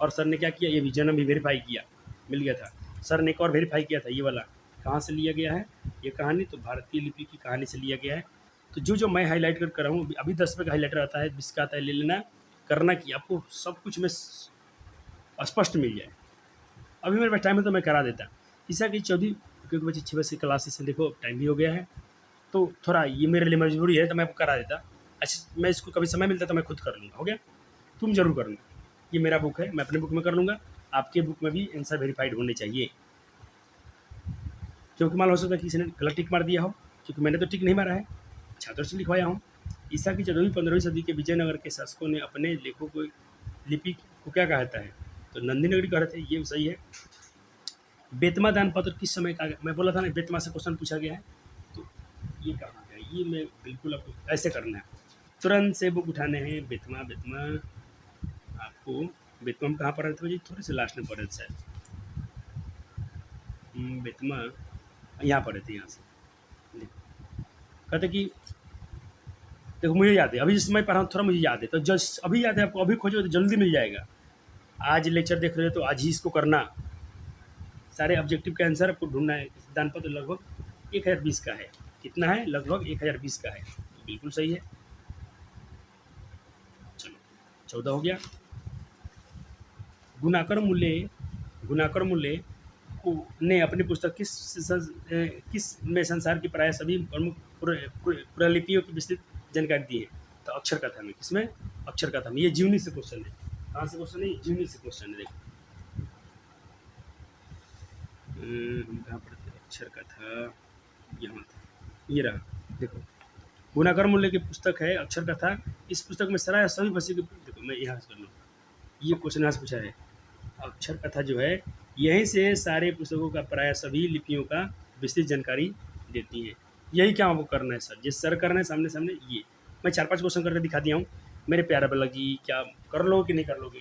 Speaker 1: और सर ने क्या किया, ये विजन भी वेरीफाई किया, मिल गया था। सर ने एक और वेरीफाई किया था, ये वाला कहाँ से लिया गया है ये कहानी, तो भारतीय लिपि की कहानी से लिया गया है। तो जो मैं हाईलाइट कर कर रहा हूँ, अभी 10 रुपये का हाईलाइटर आता है, 20 का आता है, ले लेना। करना कि आपको सब कुछ में स्पष्ट मिल जाए। अभी मेरे पास टाइम है तो मैं करा देता। ईसा की चौधरी, क्योंकि बच्चे 6 बजे से क्लासेस से, देखो टाइम भी हो गया है, तो थोड़ा ये मेरे लिए मजबूरी है, तो मैं करा देता। अच्छा, मैं इसको कभी समय मिलता तो मैं खुद कर लूँगा। हो गया? तुम जरूर करना। ये मेरा बुक है, मैं अपने बुक में कर लूँगा, आपके बुक में भी आंसर वेरीफाइड होने चाहिए। क्योंकि मान हो सकता है किसी ने गलत टिक मार दिया हो, क्योंकि मैंने तो टिक नहीं मारा है, छात्रों से लिखवाया हूँ। ईसा की 14वीं-15वीं सदी के विजयनगर के शासकों ने अपने लेखों को लिपि को क्या कहता है? तो नंदी नगरी कह रहे थे, ये सही है। बेतमा दान पत्र किस समय का? मैं बोला था ना, बेतमा से क्वेश्चन पूछा गया है, तो ये कहाँ गया? ये मैं बिल्कुल आपको ऐसे करना है, तुरंत से बुक उठाने हैं। बेतमा आपको बेतमा में कहाँ पढ़े थे जी? थोड़े से लास्ट में पढ़े थे शायद। बेतमा यहाँ पढ़े थे, यहाँ से कहते कि देखो मुझे याद है, अभी जिस समय पढ़ा हूँ थोड़ा मुझे याद है, तो जस्ट अभी याद है आपको, अभी खोजो तो जल्दी मिल जाएगा। आज लेक्चर देख रहे हो तो आज ही इसको करना। सारे ऑब्जेक्टिव का आंसर आपको ढूंढना है। दान पत्र लगभग 1020 का है। कितना है? लगभग 1020 का है, तो बिल्कुल सही है। चलो, 14 हो गया। गुणाकर मुल्ले को ने अपनी पुस्तक किस में संसार की प्राय सभी प्रमुख पुरालिपियों की विस्तृत जानकारी दी है? तो अक्षर कथा में। किसमें? अक्षर कथा में। ये जीवनी से क्वेश्चन है। कहाँ से क्वेश्चन है? जीवनी से क्वेश्चन है। देखो कहाँ पढ़ते? अक्षर कथा यहाँ था, ये रहा। देखो, गुणाकर मूल्य की पुस्तक है अक्षर कथा। इस पुस्तक में सराय सभी भाषा की, देखो मैं यहाँ से कर लूँ, ये क्वेश्चन यहाँ से पूछा है। अक्षर कथा जो है, यहीं से सारे पुस्तकों का प्राय सभी लिपियों का विस्तृत जानकारी देती है। यही क्या आपको करना है सर? जिस सर करना है सामने सामने, ये मैं 4-5 क्वेश्चन करके दिखा दिया हूँ। मेरे प्यारे बालक जी, क्या कर लोगे कि नहीं कर लोगे?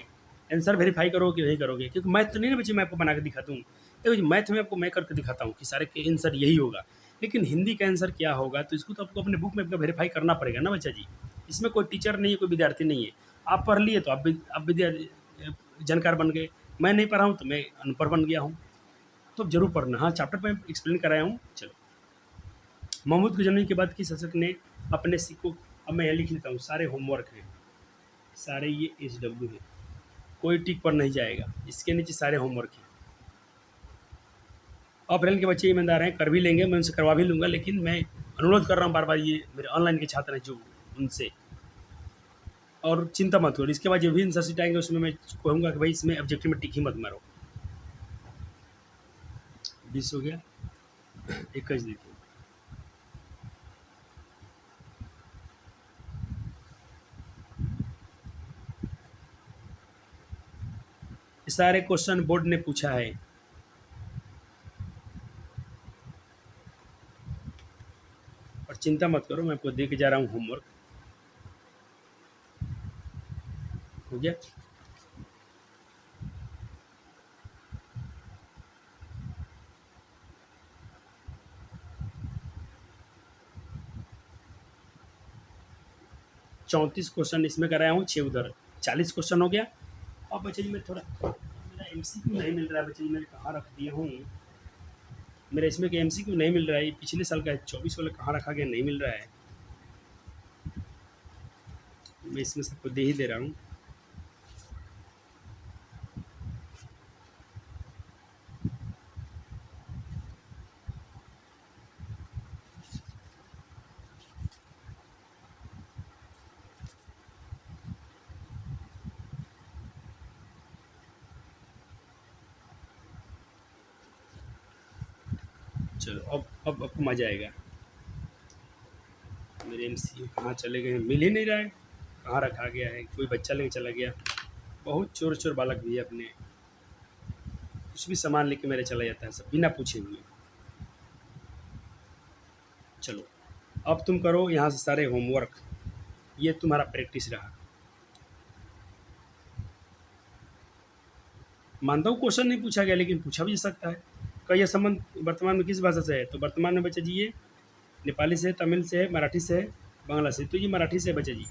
Speaker 1: आंसर वेरीफाई करोगे कि नहीं करोगे? क्योंकि मैं तो नहीं ना बच्चे मैं आपको बना के दिखाता हूँ, देखो जी, मैथ में आपको मैं करके दिखाता हूँ कि सारे के आंसर यही होगा, लेकिन हिंदी का आंसर क्या होगा तो इसको तो आपको अपने बुक में अपना वेरीफाई करना पड़ेगा ना बच्चा जी। इसमें कोई टीचर नहीं है, कोई विद्यार्थी नहीं है। आप पढ़ लिए तो आप जानकार बन गए, मैं नहीं पढ़ा हूँ तो मैं अनपढ़ बन गया हूँ। तो अब ज़रूर पढ़ना। हाँ, चैप्टर में एक्सप्लेन कराया हूँ। चलो, महमूद की जन्म के बाद किस शासक ने अपने सिक्कों, अब मैं यहाँ लिख लेता हूँ, सारे होमवर्क हैं, सारे ये HW है, कोई टिक पर नहीं जाएगा, इसके नीचे सारे होमवर्क हैं। अप्रैल के बच्चे ईमानदार हैं, कर भी लेंगे, मैं उनसे करवा भी लूँगा, लेकिन मैं अनुरोध कर रहा हूँ बार बार, ये मेरे ऑनलाइन के छात्र हैं जो, उनसे। और चिंता मत करो, इसके बाद जो भी आंसर शीट आएंगे उसमें मैं कहूँगा कि भाई इसमें ऑब्जेक्टिव में टिक ही मत मारो। 20 हो गया, 21 देखिए, ये सारे क्वेश्चन बोर्ड ने पूछा है। और चिंता मत करो, मैं आपको दे के जा रहा हूँ होमवर्क। हो गया, 34 क्वेश्चन इसमें कराया हूँ, 6 उधर, 40 क्वेश्चन हो गया। अब बच्चे जी मैं थोड़ा, मेरा MCQ नहीं मिल रहा है बच्चे जी, मैंने कहाँ रख दिया हूँ, मेरा इसमें कि MCQ नहीं मिल रहा है, ये पिछले साल का है, 24 वाला कहाँ रखा गया, नहीं मिल रहा है। मैं इसमें सबको दे ही दे रहा हूँ। चलो, अब आपको मज़ा आएगा। मेरे MCQ कहाँ चले गए हैं, मिल ही नहीं रहा है, कहाँ रखा गया है, कोई बच्चा लेके चला गया। बहुत चोर चोर बालक भी है अपने, कुछ भी सामान लेके मेरे चला जाता है सब बिना पूछे हुए। चलो, अब तुम करो यहाँ से सारे होमवर्क, ये तुम्हारा प्रैक्टिस रहा। मानता हूँ क्वेश्चन नहीं पूछा गया, लेकिन पूछा भी जा सकता है। का यह संबंध वर्तमान में किस भाषा से है, तो वर्तमान में बच्चा जी ये नेपाली से है, तमिल से है, मराठी से है, बांग्ला से, तो ये मराठी से है बच्चा जी।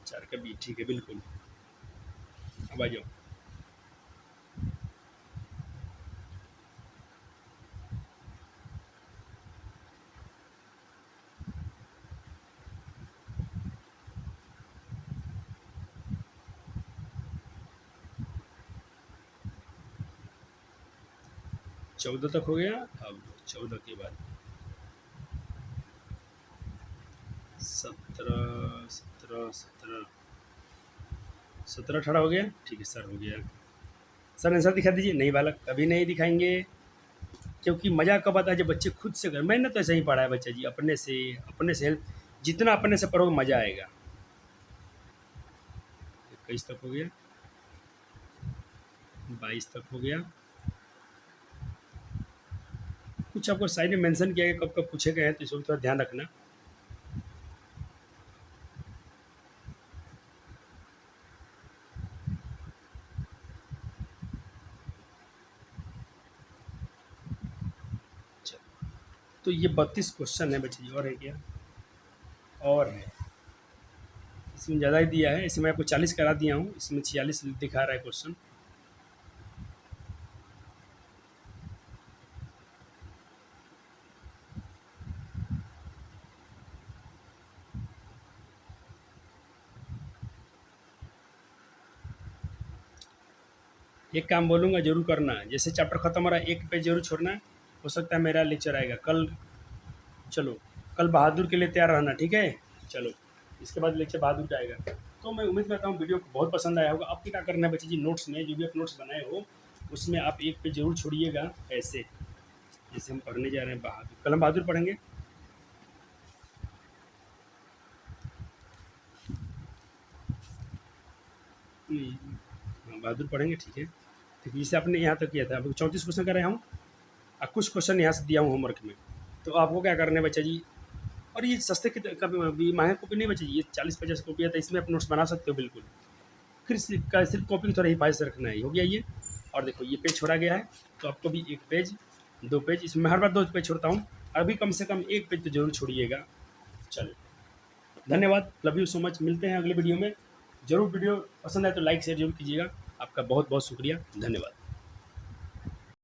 Speaker 1: 4 का B, ठीक है, बिल्कुल। अब आ जाओ, चौदह तक हो गया। अब 14 के बाद 17, 17, 17, 17, 18 हो गया, ठीक है सर, हो गया। सर आंसर दिखा दीजिए। नहीं बालक, कभी नहीं दिखाएंगे, क्योंकि मज़ा कब आता है जब बच्चे खुद से कर, मैंने तो ऐसा ही पढ़ा है बच्चा जी, अपने से हेल्प, जितना अपने से पढ़ोगे मज़ा आएगा। 21 तक हो गया, 22 तक हो गया। कुछ आपको साइड में मेंशन किया गया कब कब पूछे गए हैं, तो इसको थोड़ा ध्यान रखना। चलो, तो ये 32 क्वेश्चन है बच्चे जी, और है क्या, और है, इसमें ज़्यादा ही दिया है, इसमें आपको 40 करा दिया हूँ, इसमें 46 दिखा रहा है क्वेश्चन। एक काम बोलूँगा जरूर करना, जैसे चैप्टर खत्म हो रहा है एक पेज जरूर छोड़ना, हो सकता है मेरा लेक्चर आएगा कल। चलो, कल बहादुर के लिए तैयार रहना, ठीक है। चलो, इसके बाद लेक्चर बहादुर का आएगा। तो मैं उम्मीद करता हूँ वीडियो को बहुत पसंद आया होगा। आपको क्या करना है बच्चे जी, नोट्स में जो भी आप नोट्स बनाए हो उसमें आप एक पेज जरूर छोड़िएगा, ऐसे जैसे हम पढ़ने जा रहे हैं बहादुर, कल हम बहादुर पढ़ेंगे। हाँ, बहादुर पढ़ेंगे, ठीक है। ठीक है, जैसे आपने यहाँ तक किया था, आपको 34 क्वेश्चन कर रहे हूँ, और कुछ क्वेश्चन यहाँ से दिया हूँ होमवर्क में। तो आपको क्या करना है बच्चा जी, और ये सस्ते की कभी महंगे कॉपी नहीं बची, ये 40-50 कॉपी है, तो इसमें आप नोट्स बना सकते हो बिल्कुल। फिर सिर्फ कॉपी की थोड़ा हिफाजत से रखना है, हो गया ये। और देखो ये पेज छोड़ा गया है, तो आपको भी 1 पेज, 2 पेज, इसमें मैं हर बार 2 पेज छोड़ता हूँ, अभी कम से कम 1 पेज तो ज़रूर छोड़िएगा। चलो, धन्यवाद, लव यू सो मच, मिलते हैं अगले वीडियो में। ज़रूर वीडियो पसंद आए तो लाइक शेयर ज़रूर कीजिएगा। आपका बहुत बहुत शुक्रिया, धन्यवाद।